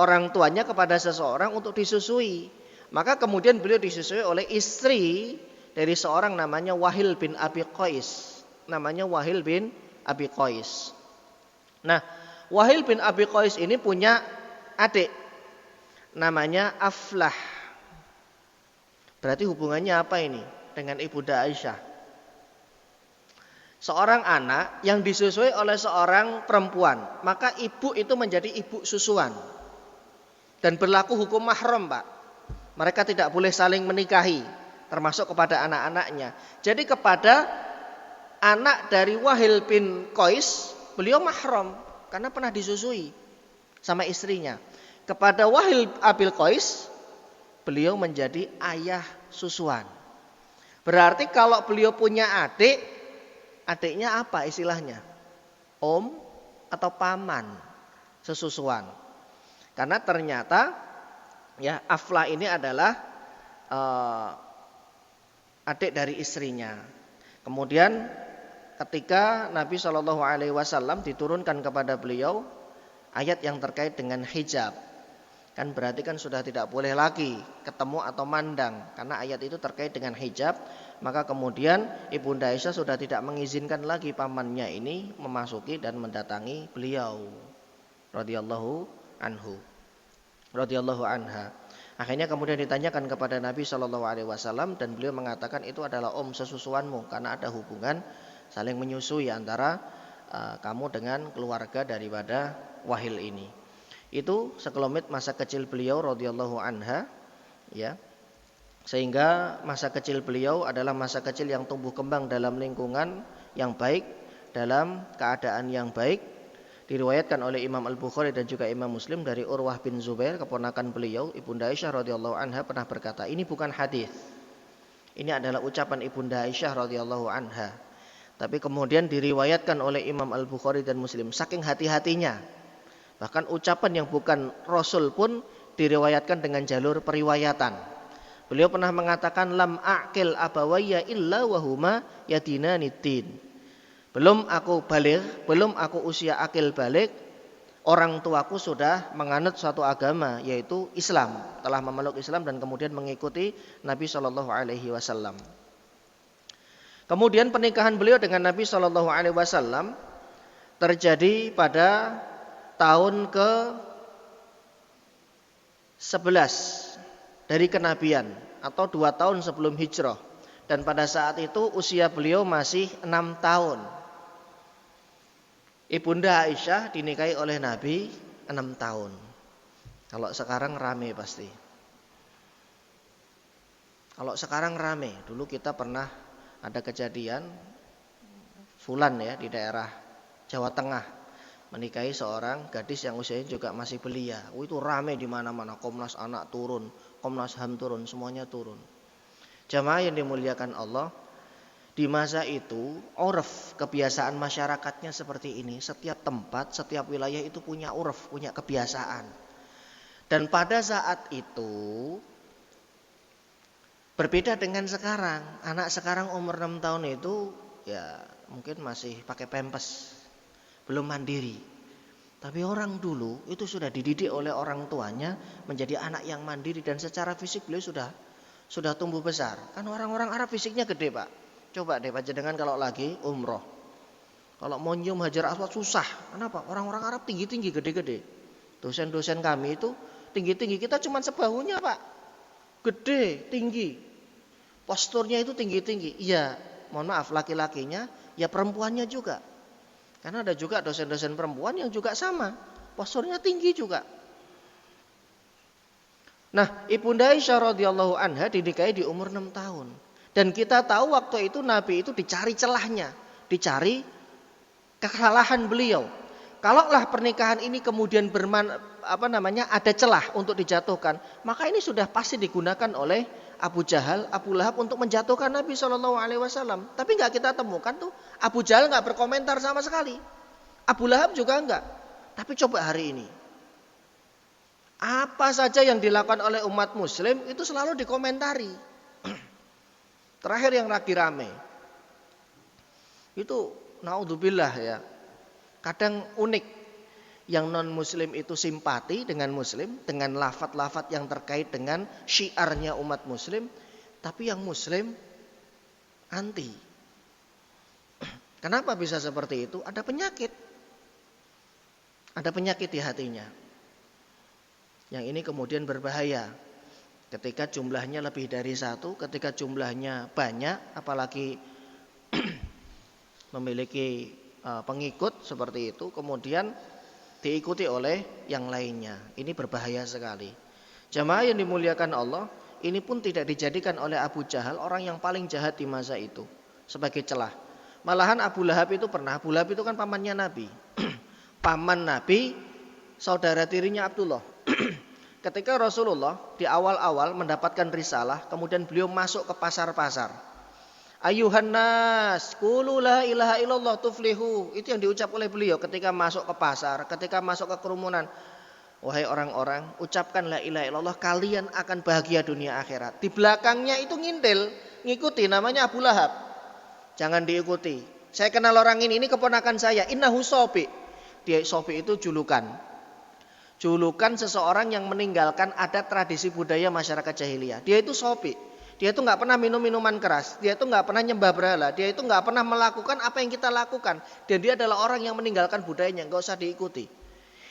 orang tuanya kepada seseorang untuk disusui. Maka kemudian beliau disusui oleh istri dari seorang namanya Wahil bin Abi Qais. Namanya Wahil bin Abi Qais. Nah, Wahil bin Abi Qais ini punya adik namanya Aflah. Berarti hubungannya apa ini dengan Ibunda Aisyah? Seorang anak yang disusui oleh seorang perempuan, maka ibu itu menjadi ibu susuan. Dan berlaku hukum mahram, Pak. Mereka tidak boleh saling menikahi, termasuk kepada anak-anaknya. Jadi kepada anak dari Wahil bin Qais, beliau mahram karena pernah disusui sama istrinya. Kepada Wahil Abil Qais, beliau menjadi ayah susuan. Berarti kalau beliau punya adik, adiknya apa istilahnya? Om atau paman sesusuan. Karena ternyata ya Aflah ini adalah adik dari istrinya. Kemudian ketika Nabi SAW diturunkan kepada beliau ayat yang terkait dengan hijab, kan berarti kan sudah tidak boleh lagi ketemu atau mandang karena ayat itu terkait dengan hijab. Maka kemudian Ibunda Aisyah sudah tidak mengizinkan lagi pamannya ini memasuki dan mendatangi beliau radhiyallahu anhu, radhiyallahu anha. Akhirnya kemudian ditanyakan kepada Nabi SAW dan beliau mengatakan itu adalah om sesusuanmu karena ada hubungan saling menyusui antara kamu dengan keluarga daripada Wahil ini. Itu sekelumit masa kecil beliau radhiyallahu anha, ya. Sehingga masa kecil beliau adalah masa kecil yang tumbuh kembang dalam lingkungan yang baik, dalam keadaan yang baik. Diriwayatkan oleh Imam Al-Bukhari dan juga Imam Muslim dari Urwah bin Zubair, keponakan beliau, Ibunda Aisyah radhiyallahu anha pernah berkata, ini bukan hadis. Ini adalah ucapan Ibunda Aisyah radhiyallahu anha. Tapi kemudian diriwayatkan oleh Imam Al-Bukhari dan Muslim saking hati-hatinya. Bahkan ucapan yang bukan Rasul pun diriwayatkan dengan jalur periwayatan. Beliau pernah mengatakan lam aqil abawayya illa wahuma yadinani din. Belum aku balik, belum aku usia akil balik, orang tuaku sudah menganut suatu agama yaitu Islam, telah memeluk Islam dan kemudian mengikuti Nabi SAW. Kemudian pernikahan beliau dengan Nabi SAW terjadi pada tahun ke-11 dari kenabian atau 2 tahun sebelum hijrah. Dan pada saat itu usia beliau masih 6 tahun. Ibunda Aisyah dinikahi oleh Nabi 6 tahun. Kalau sekarang rame pasti. Kalau sekarang rame, dulu kita pernah ada kejadian Fulan ya di daerah Jawa Tengah menikahi seorang gadis yang usianya juga masih belia. Itu rame di mana-mana. Komnas Anak turun, Komnas HAM turun, semuanya turun. Jamaah yang dimuliakan Allah, di masa itu urf kebiasaan masyarakatnya seperti ini. Setiap tempat, setiap wilayah itu punya urf, punya kebiasaan. Dan pada saat itu berbeda dengan sekarang. Anak sekarang umur 6 tahun itu ya mungkin masih pakai pampers, belum mandiri. Tapi orang dulu itu sudah dididik oleh orang tuanya menjadi anak yang mandiri dan secara fisik beliau sudah tumbuh besar. Kan orang-orang Arab fisiknya gede, Pak. Coba deh panjenengan kalau lagi umroh. Kalau mau nyium Hajar Aswad susah. Kenapa? Orang-orang Arab tinggi-tinggi, gede-gede. Dosen-dosen kami itu tinggi-tinggi, kita cuma sebahunya, Pak. Gede, tinggi. Posturnya itu tinggi-tinggi. Iya, mohon maaf laki-lakinya, ya perempuannya juga. Karena ada juga dosen-dosen perempuan yang juga sama, posturnya tinggi juga. Nah, Ibunda Aisyah radhiyallahu anha dinikahi di umur 6 tahun. Dan kita tahu waktu itu Nabi itu dicari celahnya, dicari kesalahan beliau. Kalaulah pernikahan ini kemudian ada celah untuk dijatuhkan, maka ini sudah pasti digunakan oleh Abu Jahal, Abu Lahab untuk menjatuhkan Nabi SAW. Tapi nggak kita temukan tuh Abu Jahal nggak berkomentar sama sekali, Abu Lahab juga nggak. Tapi coba hari ini, apa saja yang dilakukan oleh umat Muslim itu selalu dikomentari. Terakhir yang lagi rame itu naudzubillah ya, kadang unik. Yang non muslim itu simpati dengan muslim, dengan lafaz-lafaz yang terkait dengan syiarnya umat muslim, tapi yang muslim anti. Kenapa bisa seperti itu? Ada penyakit. Ada penyakit di hatinya. Yang ini kemudian berbahaya. Ketika jumlahnya lebih dari satu, ketika jumlahnya banyak, apalagi memiliki pengikut seperti itu, kemudian diikuti oleh yang lainnya. Ini berbahaya sekali. Jamaah yang dimuliakan Allah, ini pun tidak dijadikan oleh Abu Jahal orang yang paling jahat di masa itu sebagai celah. Malahan Abu Lahab itu pernah, Abu Lahab itu kan pamannya Nabi. Paman Nabi, saudara tirinya Abdullah. Ketika Rasulullah di awal-awal mendapatkan risalah, kemudian beliau masuk ke pasar-pasar. Ayuhan nas, qulu la ilaha illallah tuflihu. Itu yang diucap oleh beliau ketika masuk ke pasar, ketika masuk ke kerumunan. Wahai orang-orang, ucapkan la ilaha illallah, kalian akan bahagia dunia akhirat. Di belakangnya itu ngintil, ngikuti, namanya Abu Lahab. Jangan diikuti. Saya kenal orang ini keponakan saya. Innahu Sobi. Dia Sobi itu julukan. Julukan seseorang yang meninggalkan adat tradisi budaya masyarakat jahiliyah. Dia itu Sobi. Dia itu nggak pernah minum minuman keras. Dia itu nggak pernah nyembah berhala. Dia itu nggak pernah melakukan apa yang kita lakukan. Dan dia adalah orang yang meninggalkan budayanya, nggak usah diikuti.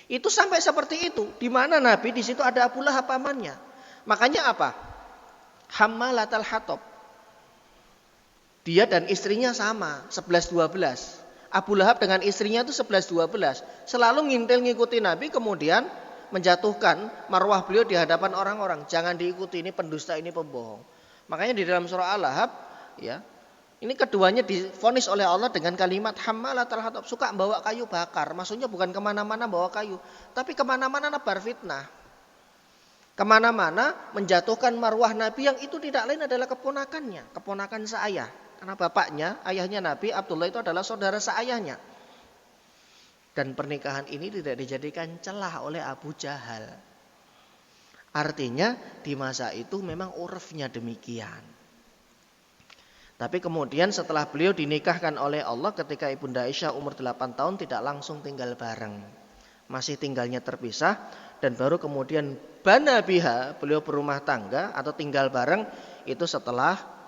Itu sampai seperti itu. Di mana Nabi di situ ada Abu Lahab pamannya. Makanya apa? Hammalatal hatab. Dia dan istrinya sama, 11-12. Abu Lahab dengan istrinya itu 11-12. Selalu ngintil ngikuti Nabi, kemudian menjatuhkan marwah beliau di hadapan orang-orang. Jangan diikuti, ini pendusta, ini pembohong. Makanya di dalam surah Al-Lahab, ya, ini keduanya divonis oleh Allah dengan kalimat hammalatal hatab, suka bawa kayu bakar. Maksudnya bukan kemana-mana bawa kayu, tapi kemana-mana nebar fitnah. Kemana-mana menjatuhkan marwah Nabi yang itu tidak lain adalah keponakannya, keponakan seayah. Karena bapaknya, ayahnya Nabi Abdullah itu adalah saudara seayahnya. Dan pernikahan ini tidak dijadikan celah oleh Abu Jahal. Artinya di masa itu memang urfnya demikian. Tapi kemudian setelah beliau dinikahkan oleh Allah ketika Ibunda Aisyah umur 8 tahun tidak langsung tinggal bareng. Masih tinggalnya terpisah dan baru kemudian bana biha, beliau berumah tangga atau tinggal bareng itu setelah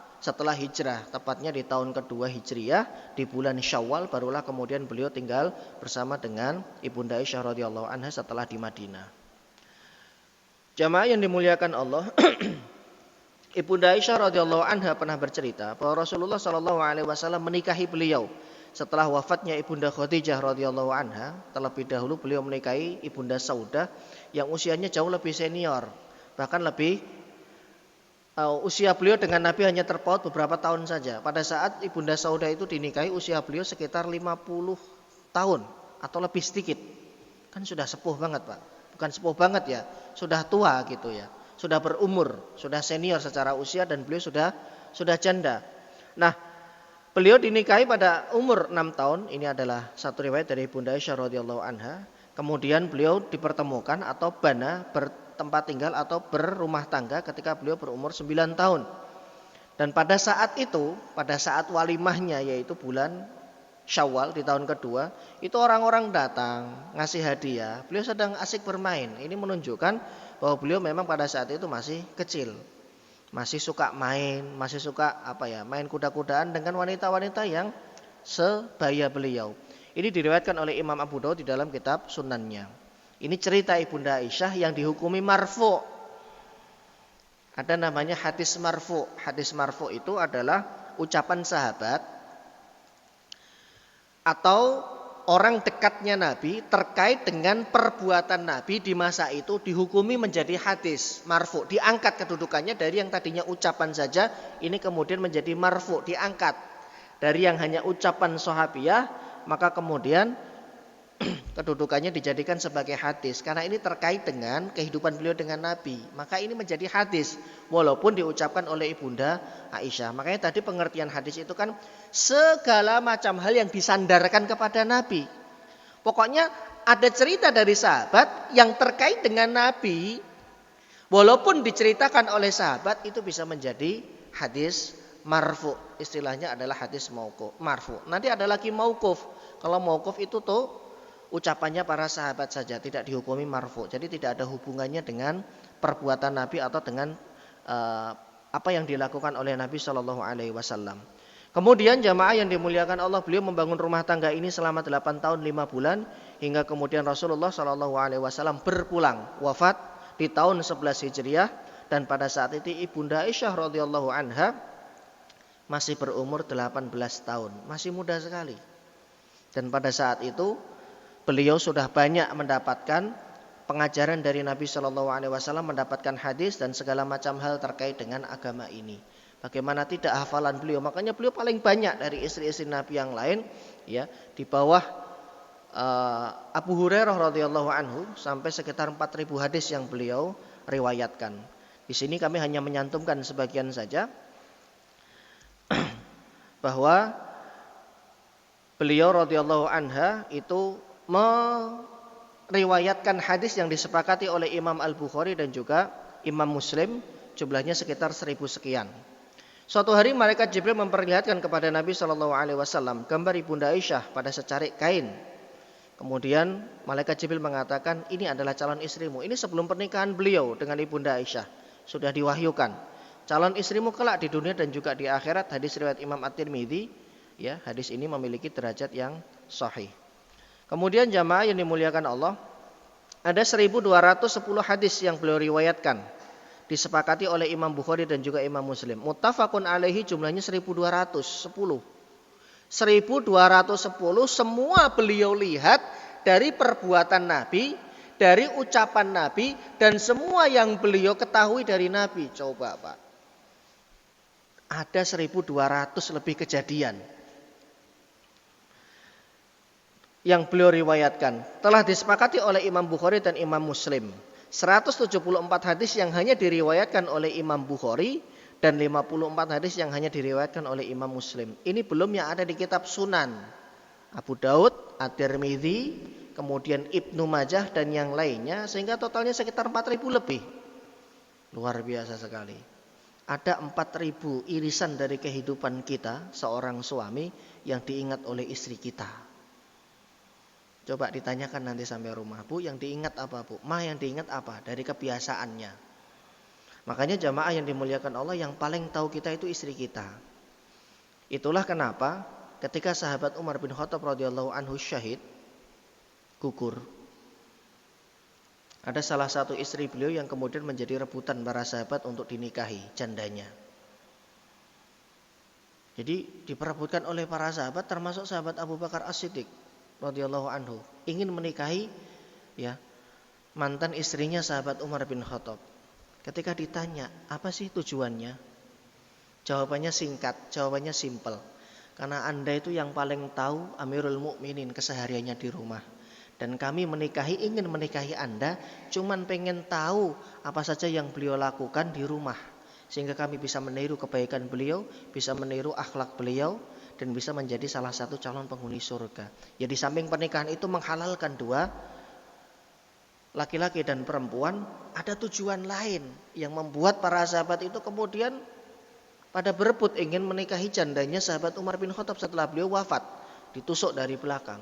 hijrah, tepatnya di tahun kedua Hijriyah di bulan Syawal barulah kemudian beliau tinggal bersama dengan Ibunda Aisyah radhiyallahu anha setelah di Madinah. Jamaah yang dimuliakan Allah, Ibunda Aisyah radhiyallahu anha pernah bercerita bahwa Rasulullah sallallahu alaihi wasallam menikahi beliau setelah wafatnya Ibunda Khadijah radhiyallahu anha. Terlebih dahulu beliau menikahi Ibunda Saudah yang usianya jauh lebih senior, bahkan lebih usia beliau dengan Nabi hanya terpaut beberapa tahun saja. Pada saat Ibunda Saudah itu dinikahi usia beliau sekitar 50 tahun atau lebih sedikit. Kan sudah sepuh banget, Pak. Bukan sepuh banget ya, sudah tua gitu ya. Sudah berumur, sudah senior secara usia dan beliau sudah janda. Nah, beliau dinikahi pada umur 6 tahun. Ini adalah satu riwayat dari Ibunda Aisyah radhiyallahu anha. Kemudian beliau dipertemukan atau bana bertempat tinggal atau berumah tangga ketika beliau berumur 9 tahun. Dan pada saat itu, pada saat walimahnya yaitu bulan Syawal di tahun kedua, itu orang-orang datang ngasih hadiah. Beliau sedang asik bermain. Ini menunjukkan bahwa beliau memang pada saat itu masih kecil. Masih suka main, masih suka main kuda-kudaan dengan wanita-wanita yang sebaya beliau. Ini diriwayatkan oleh Imam Abu Daud di dalam kitab Sunannya. Ini cerita Ibunda Aisyah yang dihukumi marfu. Ada namanya hadis marfu. Hadis marfu itu adalah ucapan sahabat atau orang dekatnya Nabi terkait dengan perbuatan Nabi di masa itu dihukumi menjadi hadis marfu, diangkat kedudukannya dari yang tadinya ucapan saja, ini kemudian menjadi marfu, diangkat dari yang hanya ucapan sahabiah, maka kemudian kedudukannya dijadikan sebagai hadis karena ini terkait dengan kehidupan beliau dengan Nabi, maka ini menjadi hadis walaupun diucapkan oleh Ibunda Aisyah. Makanya tadi pengertian hadis itu kan segala macam hal yang disandarkan kepada Nabi. Pokoknya ada cerita dari sahabat yang terkait dengan Nabi, walaupun diceritakan oleh sahabat itu bisa menjadi hadis marfu. Istilahnya adalah hadis marfu. Nanti ada lagi mauquf. Kalau mauquf itu tuh ucapannya para sahabat saja, tidak dihukumi marfu. Jadi tidak ada hubungannya dengan perbuatan Nabi atau dengan apa yang dilakukan oleh Nabi Shallallahu Alaihi Wasallam. Kemudian jamaah yang dimuliakan Allah, beliau membangun rumah tangga ini selama 8 tahun 5 bulan hingga kemudian Rasulullah Shallallahu Alaihi Wasallam berpulang wafat di tahun 11 Hijriah, dan pada saat itu Ibunda Aisyah radhiyallahu anha masih berumur 18 tahun, masih muda sekali. Dan pada saat itu beliau sudah banyak mendapatkan pengajaran dari Nabi Shallallahu Alaihi Wasallam, mendapatkan hadis dan segala macam hal terkait dengan agama ini. Bagaimana tidak hafalan beliau? Makanya beliau paling banyak dari istri-istri Nabi yang lain, ya, di bawah Abu Hurairah radhiyallahu anhu, sampai sekitar 4.000 hadis yang beliau riwayatkan. Di sini kami hanya menyantumkan sebagian saja bahwa beliau radhiyallahu anha itu meriwayatkan hadis yang disepakati oleh Imam Al-Bukhari dan juga Imam Muslim, jumlahnya sekitar 1.000 sekian. Suatu hari malaikat Jibril memperlihatkan kepada Nabi Shallallahu Alaihi Wasallam gambar Ibunda Aisyah pada secarik kain. Kemudian malaikat Jibril mengatakan, ini adalah calon istrimu. Ini sebelum pernikahan beliau dengan Ibunda Aisyah, sudah diwahyukan. Calon istrimu kelak di dunia dan juga di akhirat. Hadis riwayat Imam At-Tirmidzi. Ya, hadis ini memiliki derajat yang sahih. Kemudian jamaah yang dimuliakan Allah, ada 1.210 hadis yang beliau riwayatkan, disepakati oleh Imam Bukhari dan juga Imam Muslim. Muttafaqun alaihi, jumlahnya 1.210. 1.210 semua beliau lihat dari perbuatan Nabi, dari ucapan Nabi, dan semua yang beliau ketahui dari Nabi. Coba Pak, ada 1.200 lebih kejadian yang beliau riwayatkan, telah disepakati oleh Imam Bukhari dan Imam Muslim. 174 hadis yang hanya diriwayatkan oleh Imam Bukhari dan 54 hadis yang hanya diriwayatkan oleh Imam Muslim. Ini belum yang ada di kitab Sunan Abu Daud, At-Tirmidzi, kemudian Ibnu Majah dan yang lainnya, sehingga totalnya sekitar 4.000 lebih. Luar biasa sekali. Ada 4.000 irisan dari kehidupan kita seorang suami yang diingat oleh istri kita. Coba ditanyakan nanti sampai rumah, Bu, yang diingat apa, Bu? Ma, yang diingat apa? Dari kebiasaannya. Makanya jamaah yang dimuliakan Allah, yang paling tahu kita itu istri kita. Itulah kenapa ketika sahabat Umar bin Khattab radhiyallahu anhu syahid, gugur, ada salah satu istri beliau yang kemudian menjadi rebutan para sahabat untuk dinikahi, jandanya. Jadi diperebutkan oleh para sahabat, termasuk sahabat Abu Bakar As-Siddiq radhiyallahu anhu, ingin menikahi, ya, mantan istrinya sahabat Umar bin Khattab. Ketika ditanya, apa sih tujuannya? Jawabannya singkat, jawabannya simpel. Karena Anda itu yang paling tahu Amirul Mukminin kesehariannya di rumah. Dan kami ingin menikahi Anda, cuman pengen tahu apa saja yang beliau lakukan di rumah, sehingga kami bisa meniru kebaikan beliau, bisa meniru akhlak beliau, dan bisa menjadi salah satu calon penghuni surga. Ya, di samping pernikahan itu menghalalkan dua, laki-laki dan perempuan, ada tujuan lain yang membuat para sahabat itu kemudian pada berebut ingin menikahi jandanya sahabat Umar bin Khattab setelah beliau wafat, ditusuk dari belakang.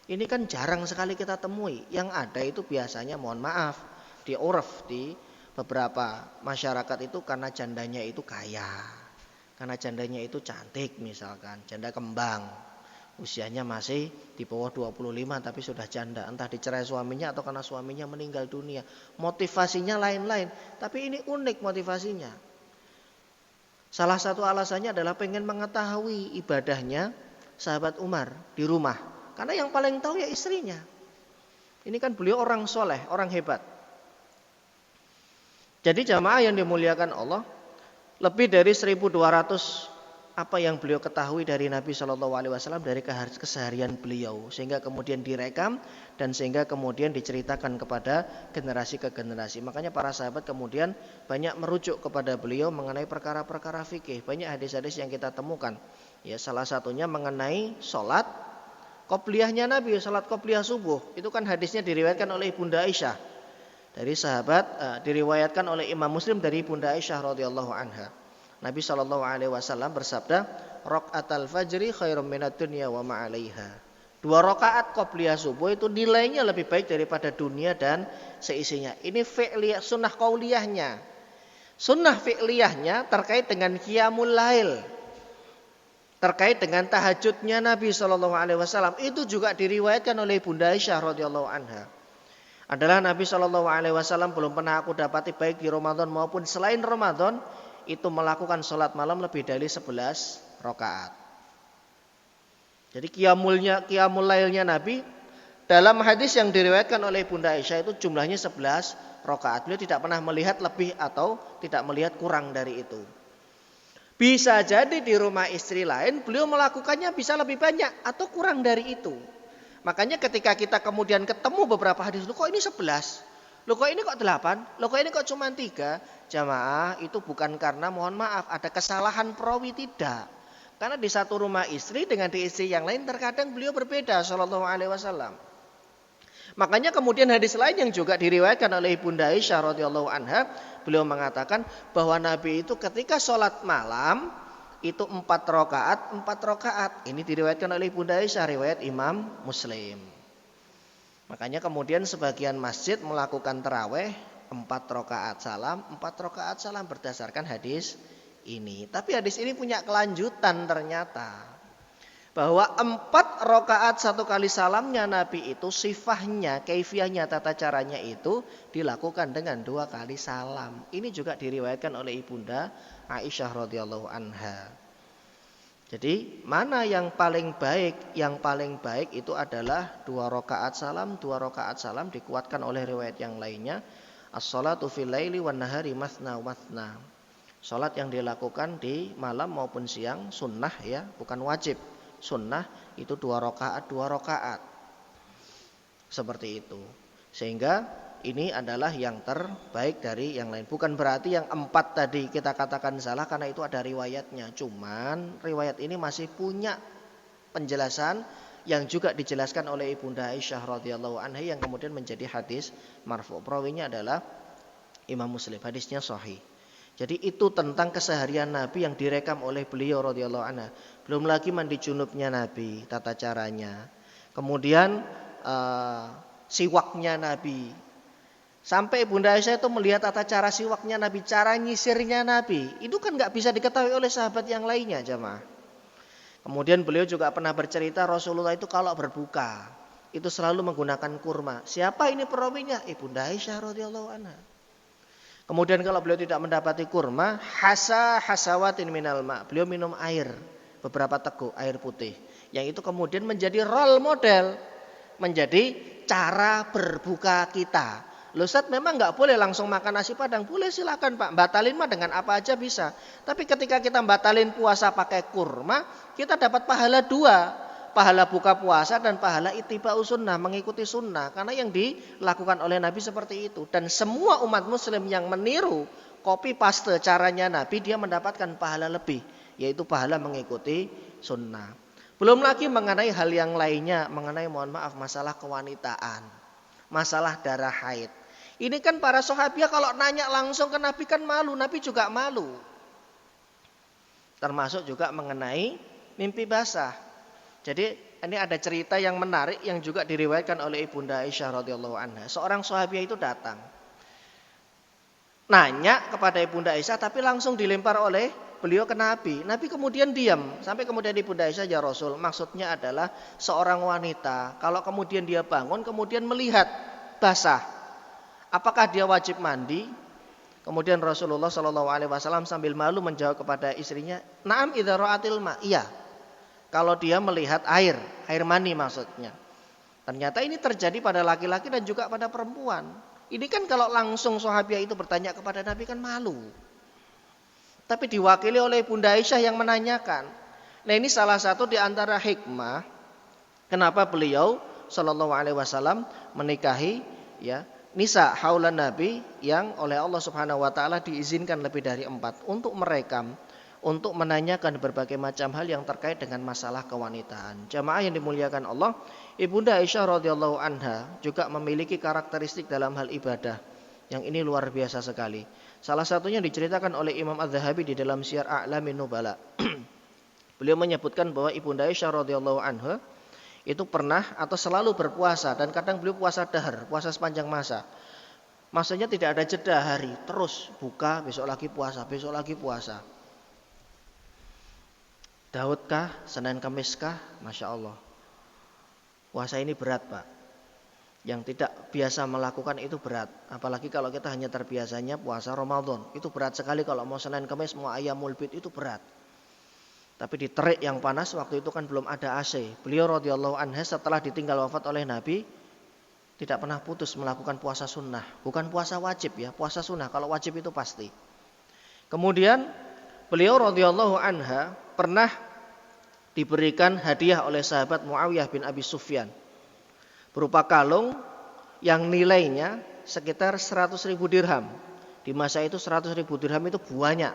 Ini kan jarang sekali kita temui. Yang ada itu biasanya, mohon maaf, di urf, di beberapa masyarakat itu karena jandanya itu kaya, karena jandanya itu cantik, misalkan janda kembang, usianya masih di bawah 25 tapi sudah janda, entah dicerai suaminya atau karena suaminya meninggal dunia. Motivasinya lain-lain, tapi ini unik motivasinya. Salah satu alasannya adalah pengen mengetahui ibadahnya sahabat Umar di rumah, karena yang paling tahu ya istrinya. Ini kan beliau orang soleh, orang hebat. Jadi jamaah yang dimuliakan Allah, lebih dari 1.200 apa yang beliau ketahui dari Nabi Shallallahu Alaihi Wasallam, dari keseharian beliau, sehingga kemudian direkam dan sehingga kemudian diceritakan kepada generasi ke generasi. Makanya para sahabat kemudian banyak merujuk kepada beliau mengenai perkara-perkara fikih. Banyak hadis-hadis yang kita temukan. Ya, salah satunya mengenai sholat qobliyahnya Nabi, sholat qobliyah subuh. Itu kan hadisnya diriwayatkan oleh Ibunda Aisyah. Dari sahabat, diriwayatkan oleh Imam Muslim dari Ibunda Aisyah radhiyallahu anha. Nabi SAW bersabda, "Raqatal fajri khairum minad dunya wa ma 'alaiha." 2 rakaat qobliyah subuh itu nilainya lebih baik daripada dunia dan seisinya. Ini fi'liyah, sunnah qauliyahnya. Sunnah fi'liyahnya terkait dengan qiyamul lail, terkait dengan tahajudnya Nabi SAW. Itu juga diriwayatkan oleh Bunda Aisyah radhiyallahu anha. Adalah Nabi SAW belum pernah aku dapati baik di Ramadan maupun selain Ramadan itu melakukan sholat malam lebih dari 11 rakaat. Jadi qiyamul lailnya Nabi dalam hadis yang diriwayatkan oleh Bunda Aisyah itu jumlahnya 11 rakaat. Beliau tidak pernah melihat lebih atau tidak melihat kurang dari itu. Bisa jadi di rumah istri lain beliau melakukannya bisa lebih banyak atau kurang dari itu. Makanya ketika kita kemudian ketemu beberapa hadis, loh kok ini 11? Loh kok ini kok 8? Loh kok ini kok cuma 3? Jamaah, itu bukan karena mohon maaf ada kesalahan perawi, tidak. Karena di satu rumah istri dengan di istri yang lain terkadang beliau berbeda sallallahu alaihi wasallam. Makanya kemudian hadis lain yang juga diriwayatkan oleh Bunda Aisyah radhiyallahu anha, beliau mengatakan bahwa Nabi itu ketika sholat malam itu 4 rakaat. Ini diriwayatkan oleh Bunda Aisyah, riwayat Imam Muslim. Makanya kemudian sebagian masjid melakukan taraweh 4 rakaat salam berdasarkan hadis ini. Tapi hadis ini punya kelanjutan ternyata. Bahwa 4 rakaat 1 kali salamnya Nabi itu sifahnya, kaifiyahnya, tata caranya itu dilakukan dengan 2 kali salam. Ini juga diriwayatkan oleh Ibunda Aisyah radhiyallahu anha. Jadi mana yang paling baik? Yang paling baik itu adalah 2 rakaat salam. 2 rakaat salam dikuatkan oleh riwayat yang lainnya. As-salatu fil laili wan nahari mathna mathna. Salat yang dilakukan di malam maupun siang sunnah ya, bukan wajib. Sunnah itu 2 rakaat. Seperti itu. Sehingga ini adalah yang terbaik dari yang lain. Bukan berarti yang 4 tadi kita katakan salah karena itu ada riwayatnya. Cuman riwayat ini masih punya penjelasan yang juga dijelaskan oleh Ibunda Aisyah radhiyallahu anha yang kemudian menjadi hadis marfu'. Perawinya adalah Imam Muslim. Hadisnya sahih. Jadi itu tentang keseharian Nabi yang direkam oleh beliau radhiyallahu anha. Belum lagi mandi junubnya Nabi, tata caranya. Kemudian siwaknya Nabi. Sampai Bunda Aisyah itu melihat tata cara siwaknya Nabi, cara nyisirnya Nabi. Itu kan gak bisa diketahui oleh sahabat yang lainnya, jamaah. Kemudian beliau juga pernah bercerita Rasulullah itu kalau berbuka itu selalu menggunakan kurma. Siapa ini perawinya? Bunda Aisyah radhiyallahu anha. Kemudian kalau beliau tidak mendapati kurma, hasawatin minal ma. Beliau minum air, beberapa teguk air putih. Yang itu kemudian menjadi role model, menjadi cara berbuka kita. Loh Ustaz, memang gak boleh langsung makan nasi padang. Boleh, silakan Pak, batalin mah dengan apa aja bisa. Tapi ketika kita batalin puasa pakai kurma, kita dapat pahala 2. Pahala buka puasa dan pahala ittiba'u sunnah, mengikuti sunnah. Karena yang dilakukan oleh Nabi seperti itu. Dan semua umat muslim yang meniru copy paste caranya Nabi, dia mendapatkan pahala lebih. Yaitu pahala mengikuti sunnah. Belum lagi mengenai hal yang lainnya. Mengenai mohon maaf masalah kewanitaan. Masalah darah haid. Ini kan para sahabat kalau nanya langsung ke Nabi kan malu. Nabi juga malu. Termasuk juga mengenai mimpi basah. Jadi ini ada cerita yang menarik yang juga diriwayatkan oleh Ibunda Aisyah radhiyallahu anha. Seorang sahabiah itu datang. Nanya kepada Ibunda Aisyah tapi langsung dilempar oleh beliau ke Nabi. Nabi kemudian diam. Sampai kemudian Ibunda Aisyah, ya Rasul, maksudnya adalah seorang wanita. Kalau kemudian dia bangun kemudian melihat basah, apakah dia wajib mandi? Kemudian Rasulullah SAW sambil malu menjawab kepada istrinya, Naam idza ra'atil ma. Iya. Kalau dia melihat air mani maksudnya. Ternyata ini terjadi pada laki-laki dan juga pada perempuan. Ini kan kalau langsung sahabiah itu bertanya kepada Nabi kan malu. Tapi diwakili oleh Bunda Aisyah yang menanyakan. Nah ini salah satu di antara hikmah kenapa beliau SAW menikahi ya nisa haulan Nabi yang oleh Allah Subhanahu wa taala diizinkan lebih dari 4 untuk merekam, untuk menanyakan berbagai macam hal yang terkait dengan masalah kewanitaan. Jamaah yang dimuliakan Allah, Ibunda Aisyah radhiyallahu anha juga memiliki karakteristik dalam hal ibadah yang ini luar biasa sekali. Salah satunya diceritakan oleh Imam Az-Zahabi di dalam Syiar A'lamin Nubala. Beliau menyebutkan bahwa Ibunda Aisyah radhiyallahu anha itu pernah atau selalu berpuasa, dan kadang beliau puasa dahar, puasa sepanjang masa. Maksudnya tidak ada jeda hari, terus buka, besok lagi puasa, besok lagi puasa. Daud kah, Senin Kamis kah, Masya Allah. Puasa ini berat Pak. Yang tidak biasa melakukan itu berat. Apalagi kalau kita hanya terbiasanya puasa Ramadan. Itu berat sekali kalau mau Senin Kamis, mau Ayyamul Bid, itu berat. Tapi di terik yang panas, waktu itu kan belum ada AC. Beliau radhiyallahu anhu setelah ditinggal wafat oleh Nabi, tidak pernah putus melakukan puasa sunnah. Bukan puasa wajib ya, puasa sunnah. Kalau wajib itu pasti. Kemudian beliau radhiyallahu anha pernah diberikan hadiah oleh sahabat Muawiyah bin Abi Sufyan berupa kalung yang nilainya sekitar 100.000 dirham. Di masa itu 100.000 dirham itu banyak.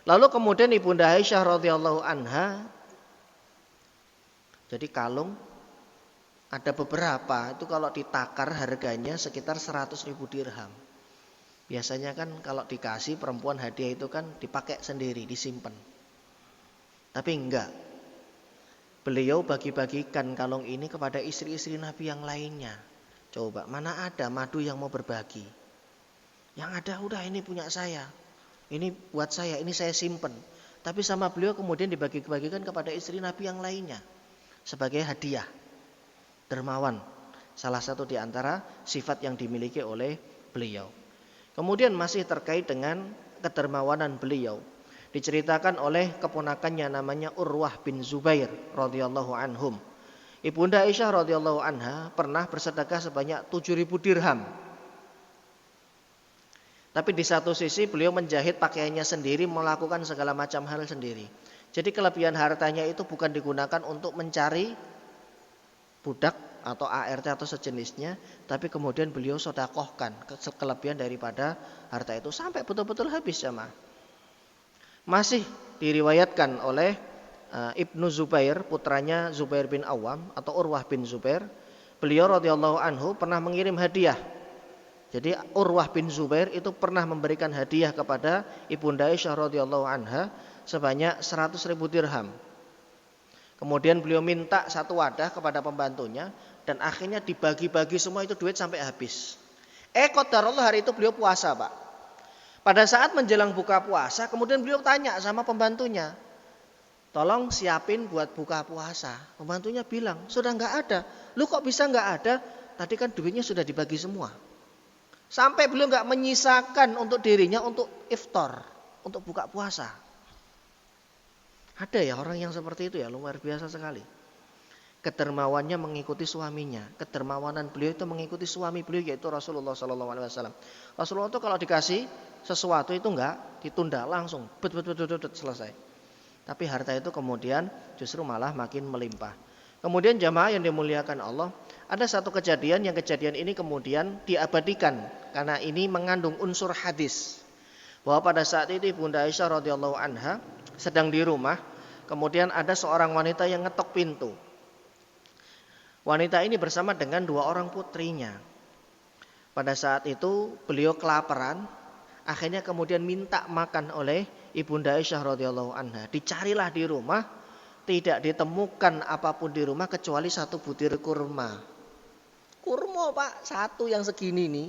Lalu kemudian Ibunda Aisyah radhiyallahu anha, jadi kalung ada beberapa itu kalau ditakar harganya sekitar 100.000 dirham. Biasanya kan kalau dikasih perempuan hadiah itu kan dipakai sendiri, disimpan. Tapi enggak. Beliau bagi-bagikan kalung ini kepada istri-istri Nabi yang lainnya. Coba, mana ada madu yang mau berbagi? Yang ada udah ini punya saya. Ini buat saya, ini saya simpen. Tapi sama beliau kemudian dibagi-bagikan kepada istri Nabi yang lainnya. Sebagai hadiah. Dermawan. Salah satu di antara sifat yang dimiliki oleh beliau. Kemudian masih terkait dengan kedermawanan beliau. Diceritakan oleh keponakannya namanya Urwah bin Zubair radhiyallahu anhum. Ibunda Aisyah radhiyallahu anha pernah bersedekah sebanyak 7.000 dirham. Tapi di satu sisi beliau menjahit pakaiannya sendiri, melakukan segala macam hal sendiri. Jadi kelebihan hartanya itu bukan digunakan untuk mencari budak atau ART atau sejenisnya, tapi kemudian beliau sedekahkan kelebihan daripada harta itu sampai betul-betul habis jemaah. Masih diriwayatkan oleh Ibnu Zubair, putranya Zubair bin Awam atau Urwah bin Zubair. Beliau radhiyallahu anhu pernah mengirim hadiah. Jadi Urwah bin Zubair itu pernah memberikan hadiah kepada Ibunda Aisyah radhiyallahu anha sebanyak 100.000 dirham. Kemudian beliau minta satu wadah kepada pembantunya dan akhirnya dibagi-bagi semua itu duit sampai habis. Qadarullah hari itu beliau puasa, Pak. Pada saat menjelang buka puasa, kemudian beliau tanya sama pembantunya, tolong siapin buat buka puasa. Pembantunya bilang, sudah nggak ada. Lu kok bisa nggak ada? Tadi kan duitnya sudah dibagi semua. Sampai beliau nggak menyisakan untuk dirinya untuk iftar, untuk buka puasa. Ada ya orang yang seperti itu ya, luar biasa sekali. Kedermawannya mengikuti suaminya. Kedermawanan beliau itu mengikuti suami beliau yaitu Rasulullah SAW. Rasulullah itu kalau dikasih sesuatu itu enggak ditunda, langsung bet selesai. Tapi harta itu kemudian justru malah makin melimpah. Kemudian jamaah yang dimuliakan Allah, ada satu kejadian yang kejadian ini kemudian diabadikan karena ini mengandung unsur hadis. Bahwa pada saat itu Ibunda Aisyah radhiyallahu anha sedang di rumah, kemudian ada seorang wanita yang ngetok pintu. Wanita ini bersama dengan 2 orang putrinya. Pada saat itu beliau kelaparan, akhirnya kemudian minta makan oleh Ibunda Aisyah radhiyallahu anha. Dicarilah di rumah, tidak ditemukan apapun di rumah kecuali 1 butir kurma. Kurma Pak, 1 yang segini nih,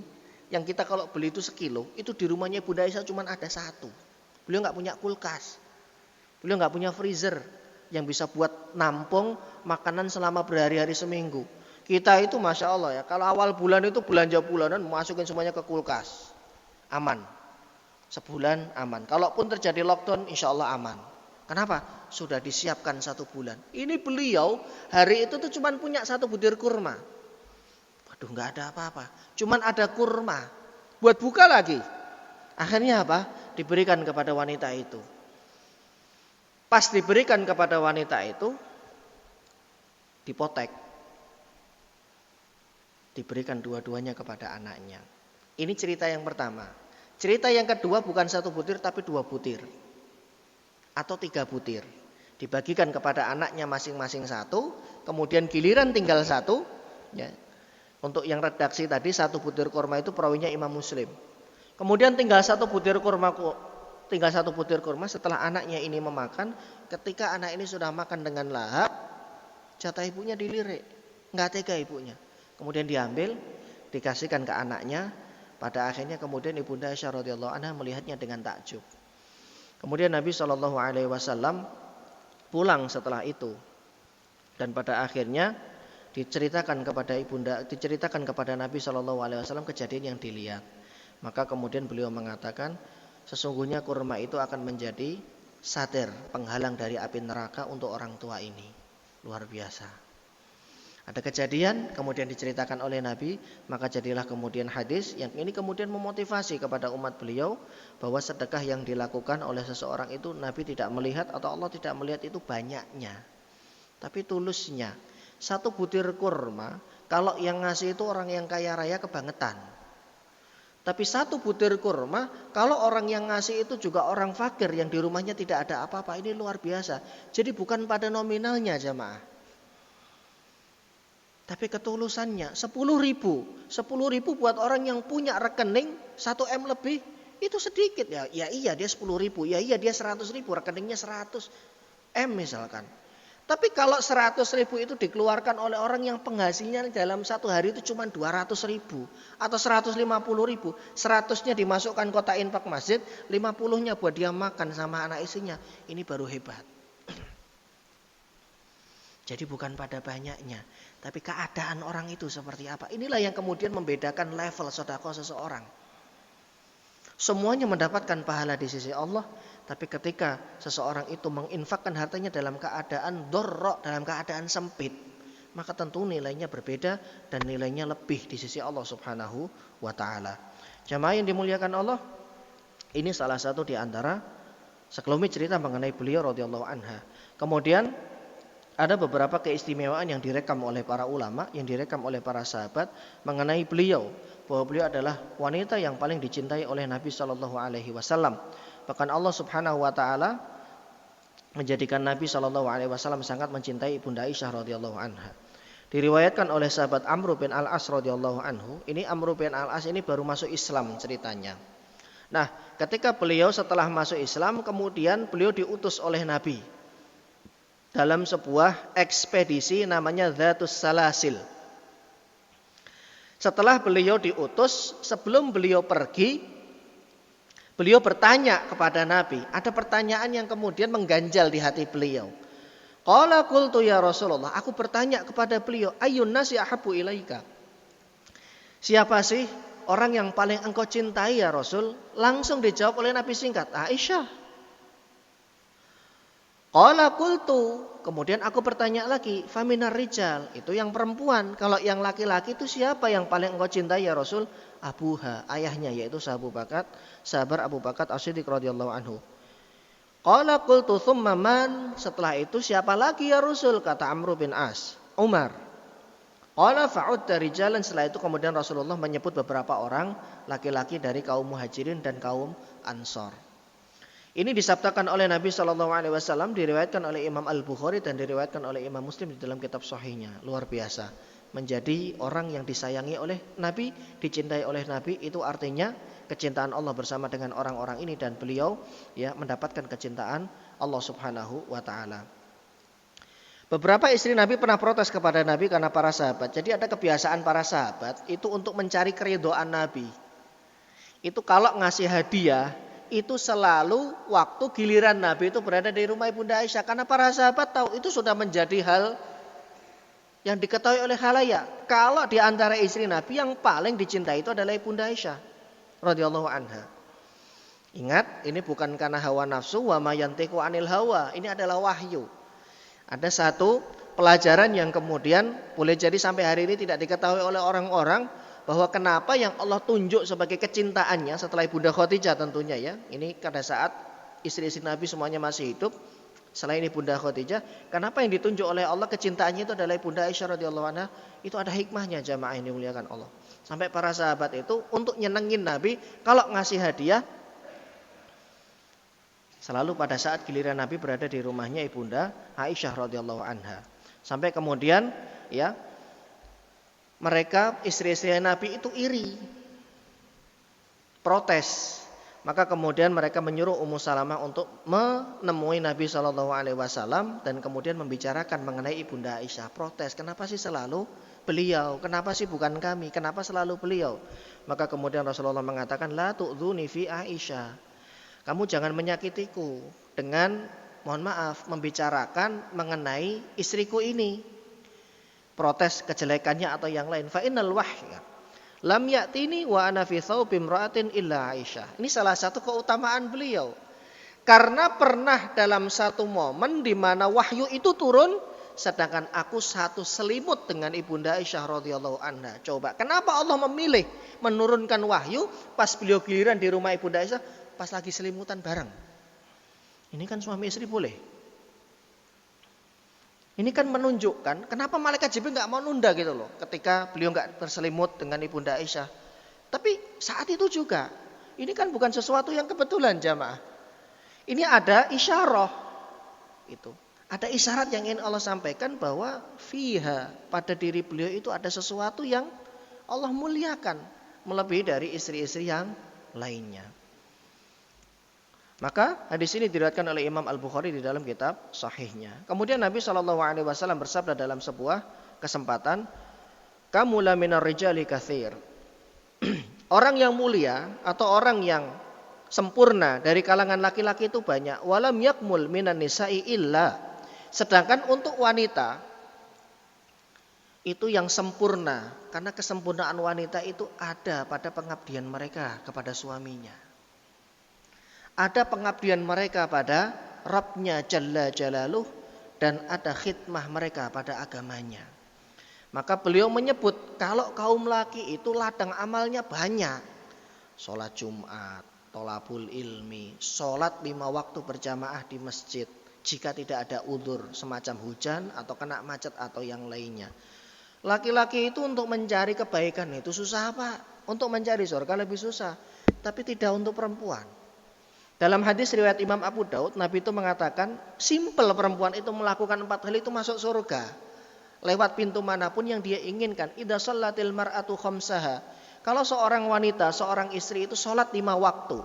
yang kita kalau beli itu sekilo, itu di rumahnya Ibunda Aisyah cuma ada 1. Beliau nggak punya kulkas, beliau nggak punya freezer yang bisa buat nampung makanan selama berhari-hari seminggu. Kita itu Masya Allah ya, kalau awal bulan itu belanja bulanan masukin semuanya ke kulkas. Aman. Sebulan aman. Kalaupun terjadi lockdown insya Allah aman. Kenapa? Sudah disiapkan 1 bulan. Ini beliau hari itu tuh cuma punya 1 butir kurma. Waduh gak ada apa-apa. Cuman ada kurma. Buat buka lagi. Akhirnya apa? Diberikan kepada wanita itu. Pas diberikan kepada wanita itu, dipotek. Diberikan dua-duanya kepada anaknya. Ini cerita yang pertama. Cerita yang kedua bukan 1 butir tapi 2 butir. Atau 3 butir. Dibagikan kepada anaknya masing-masing 1. Kemudian giliran tinggal 1. Ya. Untuk yang redaksi tadi 1 butir kurma itu perawinya Imam Muslim. Kemudian tinggal 1 butir kurma. Tinggal 1 butir kurma setelah anaknya ini memakan. Ketika anak ini sudah makan dengan lahap, jatah ibunya dilirik. Enggak tega ibunya. Kemudian diambil, dikasihkan ke anaknya. Pada akhirnya kemudian Ibunda Aisyah radhiyallahu anha melihatnya dengan takjub. Kemudian Nabi SAW pulang setelah itu. Dan pada akhirnya diceritakan kepada Nabi SAW kejadian yang dilihat. Maka kemudian beliau mengatakan, sesungguhnya kurma itu akan menjadi satir, penghalang dari api neraka untuk orang tua ini. Luar biasa. Ada kejadian kemudian diceritakan oleh Nabi, maka jadilah kemudian hadis yang ini kemudian memotivasi kepada umat beliau bahwa sedekah yang dilakukan oleh seseorang itu Nabi tidak melihat atau Allah tidak melihat itu banyaknya, tapi tulusnya. Satu butir kurma kalau yang ngasih itu orang yang kaya raya kebangetan. Tapi satu butir kurma kalau orang yang ngasih itu juga orang fakir yang di rumahnya tidak ada apa-apa, ini luar biasa. Jadi bukan pada nominalnya jamaah, tapi ketulusannya. 10.000 buat orang yang punya rekening 1 M lebih itu sedikit ya. Ya iya dia 10.000, ya iya dia 100.000, rekeningnya 100 M misalkan. Tapi kalau 100.000 itu dikeluarkan oleh orang yang penghasilnya dalam satu hari itu cuma 200.000 atau 150.000, 100-nya dimasukkan kotak infak masjid, 50-nya buat dia makan sama anak istrinya, ini baru hebat. Jadi bukan pada banyaknya, tapi keadaan orang itu seperti apa. Inilah yang kemudian membedakan level sedekah seseorang. Semuanya mendapatkan pahala di sisi Allah, tapi ketika seseorang itu menginfakkan hartanya dalam keadaan dorok, dalam keadaan sempit, maka tentu nilainya berbeda dan nilainya lebih di sisi Allah Subhanahu wa taala. Jamaah yang dimuliakan Allah, ini salah satu di antara sekelumit cerita mengenai beliau radhiyallahu anha. Kemudian ada beberapa keistimewaan yang direkam oleh para ulama, yang direkam oleh para sahabat mengenai beliau, bahwa beliau adalah wanita yang paling dicintai oleh Nabi Shallallahu Alaihi Wasallam. Bahkan Allah Subhanahu Wa Taala menjadikan Nabi Shallallahu Alaihi Wasallam sangat mencintai Ibunda Aisyah radhiyallahu anha. Diriwayatkan oleh sahabat Amr bin Al-As radhiyallahu anhu. Ini Amr bin Al-As ini baru masuk Islam ceritanya. Nah, ketika beliau setelah masuk Islam, kemudian beliau diutus oleh Nabi dalam sebuah ekspedisi namanya Dzatus Salasil. Setelah beliau diutus, sebelum beliau pergi, beliau bertanya kepada Nabi. Ada pertanyaan yang kemudian mengganjal di hati beliau. Qala qultu ya Rasulullah, aku bertanya kepada beliau, ayyun nasi ahabbu ilaika? Siapa sih orang yang paling engkau cintai ya Rasul? Langsung dijawab oleh Nabi singkat, Aisyah. Qala qultu, kemudian aku bertanya lagi, faminar rijal, itu yang perempuan. Kalau yang laki-laki itu siapa yang paling engkau cintai ya Rasul? Abuha, ayahnya yaitu sahabat Abu Bakar As-Siddiq radhiyallahu anhu. Qala qultu thumma man, setelah itu siapa lagi ya Rasul? Kata Amr bin As, Umar. Qala fa'udda rijalan, setelah itu kemudian Rasulullah menyebut beberapa orang laki-laki dari kaum Muhajirin dan kaum Ansor. Ini disabdakan oleh Nabi SAW, diriwayatkan oleh Imam Al-Bukhari dan diriwayatkan oleh Imam Muslim di dalam kitab Sahihnya. Luar biasa. Menjadi orang yang disayangi oleh Nabi, dicintai oleh Nabi, itu artinya kecintaan Allah bersama dengan orang-orang ini, dan beliau ya mendapatkan kecintaan Allah Subhanahu wa taala. Beberapa istri Nabi pernah protes kepada Nabi karena para sahabat. Jadi ada kebiasaan para sahabat itu untuk mencari keridhaan Nabi. Itu kalau ngasih hadiah itu selalu waktu giliran Nabi itu berada di rumah Ibunda Aisyah, karena para sahabat tahu itu sudah menjadi hal yang diketahui oleh khalayak. Kalau di antara istri Nabi yang paling dicintai itu adalah Ibunda Aisyah radhiyallahu anha. Ingat, ini bukan karena hawa nafsu, wa ma yantiqu anil hawa. Ini adalah wahyu. Ada satu pelajaran yang kemudian boleh jadi sampai hari ini tidak diketahui oleh orang-orang, bahwa kenapa yang Allah tunjuk sebagai kecintaannya setelah Ibunda Khadijah tentunya ya. Ini pada saat istri-istri Nabi semuanya masih hidup, selain Ibunda Khadijah, kenapa yang ditunjuk oleh Allah kecintaannya itu adalah Ibunda Aisyah radhiyallahu anha? Itu ada hikmahnya jamaah yang dimuliakan Allah. Sampai para sahabat itu untuk nyenengin Nabi, kalau ngasih hadiah selalu pada saat giliran Nabi berada di rumahnya Ibunda Aisyah radhiyallahu anha. Sampai kemudian ya mereka istri-istri Nabi itu iri, protes. Maka kemudian mereka menyuruh Ummu Salamah untuk menemui Nabi SAW dan kemudian membicarakan mengenai Ibunda Aisyah. Protes, kenapa sih selalu beliau? Kenapa sih bukan kami? Kenapa selalu beliau? Maka kemudian Rasulullah mengatakan, la tu'dzuni fi Aisyah. Kamu jangan menyakitiku dengan, mohon maaf, membicarakan mengenai istriku ini. Protes kejelekannya atau yang lain. Fa innal wahya lam ya'tini wa ana fi thawbi imra'atin illa Aisyah. Ini salah satu keutamaan beliau. Karena pernah dalam satu momen di mana wahyu itu turun, sedangkan aku satu selimut dengan Ibunda Aisyah radhiyallahu anha. Coba, kenapa Allah memilih menurunkan wahyu pas beliau giliran di rumah Ibunda Aisyah pas lagi selimutan bareng? Ini kan suami istri boleh. Ini kan menunjukkan kenapa malaikat Jibril nggak mau nunda gitu loh, ketika beliau nggak berselimut dengan Ibunda Aisyah. Tapi saat itu juga, ini kan bukan sesuatu yang kebetulan jamaah. Ini ada isyarah, itu. Ada isyarat yang ingin Allah sampaikan bahwa fiha, pada diri beliau itu ada sesuatu yang Allah muliakan, melebihi dari istri-istri yang lainnya. Maka hadis ini diriwayatkan oleh Imam Al-Bukhari di dalam kitab sahihnya. Kemudian Nabi SAW bersabda dalam sebuah kesempatan, "Kamula minar rijali katsir." Orang yang mulia atau orang yang sempurna dari kalangan laki-laki itu banyak. Walam yakmul minan nisa'i illa. Sedangkan untuk wanita itu yang sempurna, karena kesempurnaan wanita itu ada pada pengabdian mereka kepada suaminya. Ada pengabdian mereka pada Rabbnya Jalla Jalaluh dan ada khidmah mereka pada agamanya. Maka beliau menyebut kalau kaum laki itu ladang amalnya banyak. Sholat Jumat, tholabul ilmi, sholat 5 waktu berjamaah di masjid. Jika tidak ada udzur semacam hujan atau kena macet atau yang lainnya. Laki-laki itu untuk mencari kebaikan itu susah Pak. Untuk mencari surga lebih susah. Tapi tidak untuk perempuan. Dalam hadis riwayat Imam Abu Daud, Nabi itu mengatakan, simpel perempuan itu melakukan 4 hal itu masuk surga. Lewat pintu manapun yang dia inginkan. Idza shallatil mar'atu khamsaha. Kalau seorang wanita, seorang istri itu sholat 5 waktu.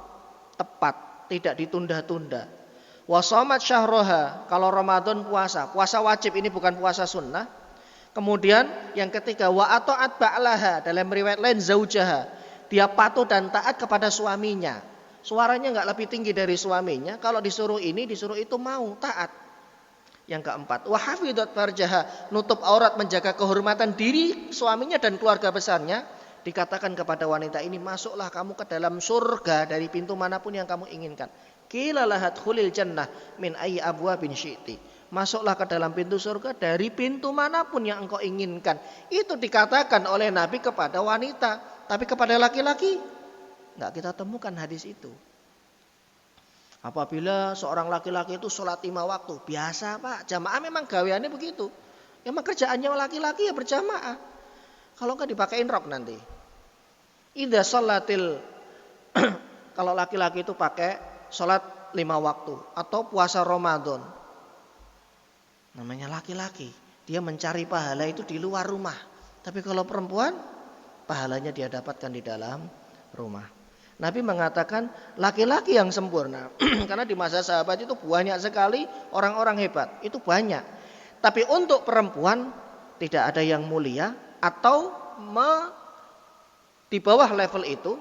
Tepat, tidak ditunda-tunda. Wa shamat syahraha. Kalau Ramadan puasa. Puasa wajib, ini bukan puasa sunnah. Kemudian yang ketiga, wa ata'at ba'laha. Dalam riwayat lain, zaujaha. Dia patuh dan taat kepada suaminya. Suaranya nggak lebih tinggi dari suaminya. Kalau disuruh ini, disuruh itu mau, taat. Yang keempat, wa hafidhat farjaha, nutup aurat, menjaga kehormatan diri suaminya dan keluarga besarnya. Dikatakan kepada wanita ini, masuklah kamu ke dalam surga dari pintu manapun yang kamu inginkan. Qila lahat khulil jannah min ayyi abwabin syi'ti. Masuklah ke dalam pintu surga dari pintu manapun yang engkau inginkan. Itu dikatakan oleh Nabi kepada wanita. Tapi kepada laki-laki nggak kita temukan hadis itu. Apabila seorang laki-laki itu sholat 5 waktu, biasa Pak, jamaah memang gaweannya begitu. Memang kerjaannya laki-laki ya berjamaah. Kalau nggak dipakein rok nanti. Idza sholatil, kalau laki-laki itu pakai sholat 5 waktu atau puasa Ramadan, namanya laki-laki, dia mencari pahala itu di luar rumah. Tapi kalau perempuan, pahalanya dia dapatkan di dalam rumah. Nabi mengatakan laki-laki yang sempurna. Karena di masa sahabat itu banyak sekali orang-orang hebat. Itu banyak. Tapi untuk perempuan tidak ada yang mulia atau di bawah level itu.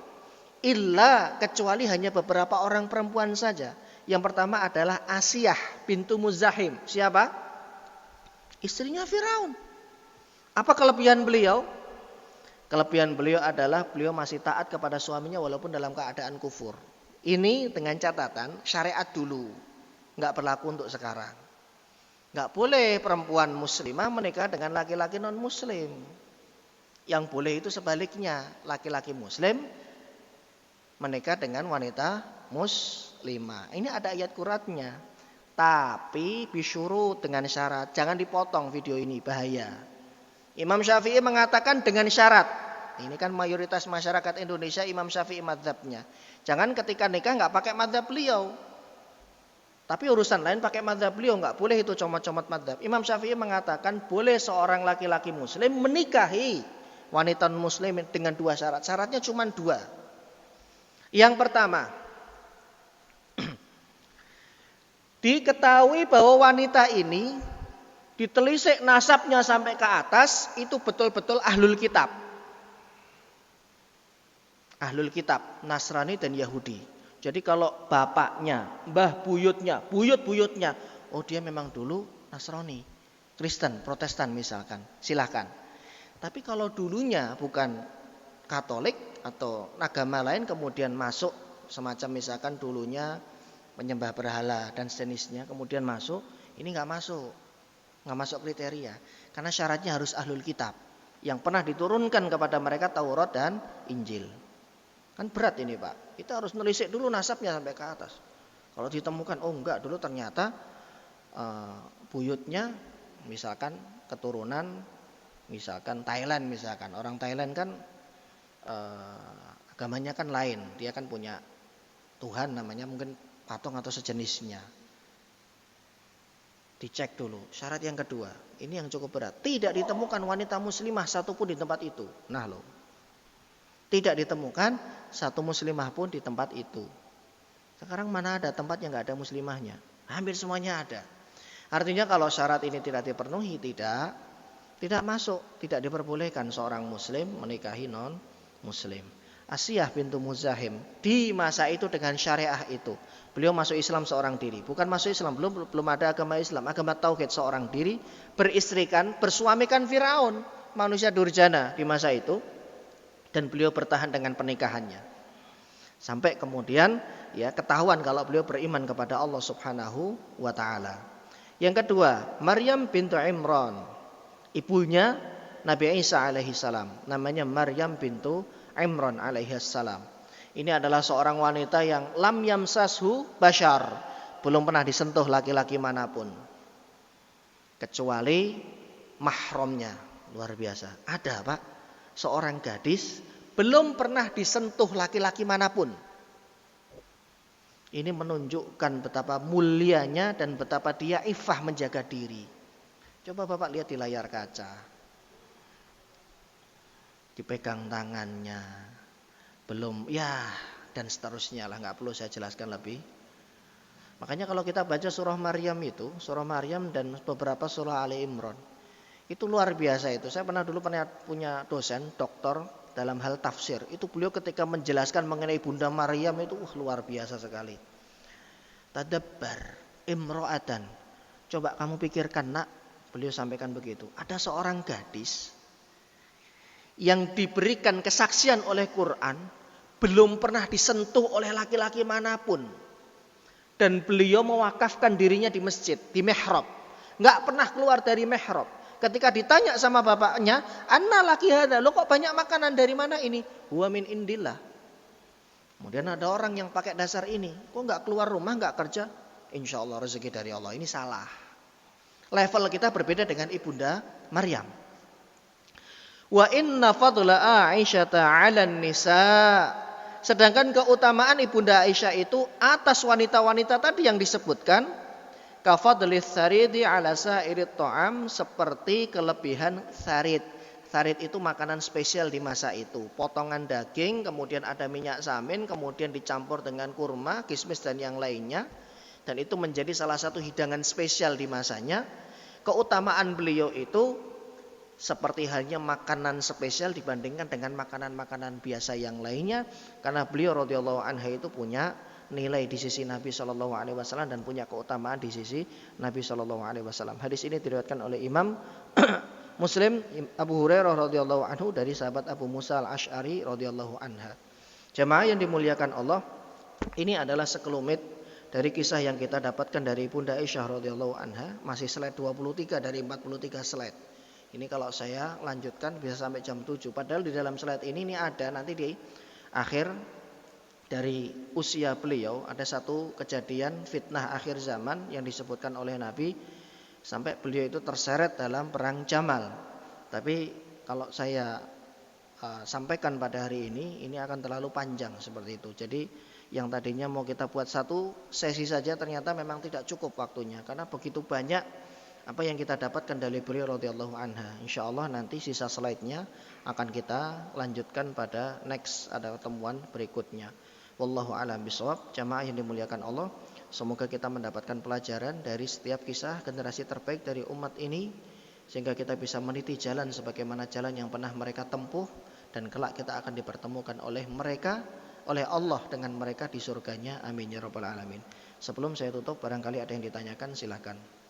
Illa, kecuali hanya beberapa orang perempuan saja. Yang pertama adalah Asiyah bintu Muzahim. Siapa? Istrinya Firaun. Apa kelebihan beliau? Kelebihan beliau adalah beliau masih taat kepada suaminya walaupun dalam keadaan kufur. Ini dengan catatan syariat dulu, nggak berlaku untuk sekarang. Nggak boleh perempuan muslimah menikah dengan laki-laki non muslim. Yang boleh itu sebaliknya, laki-laki muslim menikah dengan wanita muslimah. Ini ada ayat Qur'annya. Tapi bisyurut, dengan syarat. Jangan dipotong video ini, bahaya. Imam Syafi'i mengatakan dengan syarat. Ini kan mayoritas masyarakat Indonesia Imam Syafi'i madzhabnya. Jangan ketika nikah nggak pakai madzhab beliau. Tapi urusan lain pakai madzhab beliau, nggak boleh itu comot-comot madzhab. Imam Syafi'i mengatakan boleh seorang laki-laki muslim menikahi wanita muslim dengan 2 syarat. Syaratnya cuma 2. Yang pertama, Diketahui bahwa wanita ini ditelisik nasabnya sampai ke atas itu betul-betul ahlul kitab. Ahlul kitab, Nasrani dan Yahudi. Jadi kalau bapaknya, mbah buyutnya, buyut-buyutnya, oh dia memang dulu Nasrani, Kristen, Protestan misalkan, silahkan. Tapi kalau dulunya bukan Katolik atau agama lain kemudian masuk, semacam misalkan dulunya penyembah berhala dan sejenisnya, kemudian masuk, ini nggak masuk kriteria. Karena syaratnya harus ahlul kitab, yang pernah diturunkan kepada mereka Taurat dan Injil. Kan berat ini Pak, kita harus nelisik dulu nasabnya sampai ke atas. Kalau ditemukan, oh enggak, dulu ternyata buyutnya misalkan keturunan, misalkan Thailand misalkan. Orang Thailand kan agamanya kan lain, dia kan punya Tuhan namanya mungkin patung atau sejenisnya. Dicek dulu. Syarat yang kedua, ini yang cukup berat. Tidak ditemukan wanita muslimah satupun di tempat itu. Nah loh, tidak ditemukan satu muslimah pun di tempat itu. Sekarang mana ada tempat yang nggak ada muslimahnya? Hampir semuanya ada. Artinya kalau syarat ini tidak dipenuhi, tidak masuk, tidak diperbolehkan seorang muslim menikahi non muslim. Asiyah bintu Muzahim di masa itu dengan syariah itu, beliau masuk Islam seorang diri. Bukan masuk Islam, belum ada agama Islam, agama tauhid seorang diri, beristrikan, bersuamikan Firaun, manusia durjana di masa itu. Dan beliau bertahan dengan pernikahannya. Sampai kemudian ya ketahuan kalau beliau beriman kepada Allah Subhanahu wa taala. Yang kedua, Maryam bintu Imran. Ibunya Nabi Isa alaihi salam. Namanya Maryam bintu Imran alaihi salam. Ini adalah seorang wanita yang lam yamsashu bashar. Belum pernah disentuh laki-laki manapun. Kecuali mahramnya. Luar biasa. Ada Pak. Seorang gadis belum pernah disentuh laki-laki manapun. Ini menunjukkan betapa mulianya dan betapa dia iffah menjaga diri. Coba Bapak lihat di layar kaca. Dipegang tangannya. Belum ya dan seterusnya lah, nggak perlu saya jelaskan lebih. Makanya kalau kita baca surah Maryam itu, surah Maryam dan beberapa surah Ali Imran, itu luar biasa itu. Saya pernah punya dosen, doktor dalam hal tafsir. Itu beliau ketika menjelaskan mengenai Bunda Maryam itu luar biasa sekali. Tadabbar imro'atan. Coba kamu pikirkan nak, beliau sampaikan begitu. Ada seorang gadis yang diberikan kesaksian oleh Quran, belum pernah disentuh oleh laki-laki manapun. Dan beliau mewakafkan dirinya di masjid, di mihrab. Nggak pernah keluar dari mihrab. Ketika ditanya sama bapaknya, "Anna laki hada, lo kok banyak makanan dari mana ini?" "Huwa min indillah." Kemudian ada orang yang pakai dasar ini, kok nggak keluar rumah, nggak kerja? Insya Allah rezeki dari Allah. Ini salah. Level kita berbeda dengan ibunda Maryam. Wa inna fadla Aisyata 'alan nisa. Sedangkan keutamaan ibunda Aisyah itu atas wanita-wanita tadi yang disebutkan, kafadlis saridi ala sairit ta'am, seperti kelebihan sarid. Sarid itu makanan spesial di masa itu. Potongan daging, kemudian ada minyak samin, kemudian dicampur dengan kurma, kismis dan yang lainnya. Dan itu menjadi salah satu hidangan spesial di masanya. Keutamaan beliau itu seperti halnya makanan spesial dibandingkan dengan makanan-makanan biasa yang lainnya. Karena beliau radhiyallahu anha itu punya nilai di sisi Nabi SAW dan punya keutamaan di sisi Nabi SAW. Hadis ini diriwayatkan oleh Imam Muslim, Abu Hurairah radhiyallahu anhu dari sahabat Abu Musa al-Asy'ari radhiyallahu anha. Jemaah yang dimuliakan Allah, ini adalah sekelumit dari kisah yang kita dapatkan dari Bunda Aisyah radhiyallahu anha. Masih slide 23 dari 43 slide. Ini kalau saya lanjutkan bisa sampai jam 7. Padahal di dalam slide ini ada nanti di akhir dari usia beliau ada satu kejadian fitnah akhir zaman yang disebutkan oleh Nabi sampai beliau itu terseret dalam perang Jamal. Tapi kalau saya sampaikan pada hari ini akan terlalu panjang seperti itu. Jadi yang tadinya mau kita buat satu sesi saja ternyata memang tidak cukup waktunya karena begitu banyak apa yang kita dapatkan dari beliau radhiyallahu anha. Insyaallah nanti sisa slide-nya akan kita lanjutkan pada next ada pertemuan berikutnya. Wallahu a'lam bishawab. Jamaah yang dimuliakan Allah, Semoga kita mendapatkan pelajaran dari setiap kisah generasi terbaik dari umat ini, sehingga kita bisa meniti jalan sebagaimana jalan yang pernah mereka tempuh, dan kelak kita akan dipertemukan oleh mereka, oleh Allah dengan mereka di surganya. Amin ya rabbal alamin. Sebelum saya tutup, barangkali ada yang ditanyakan, silakan.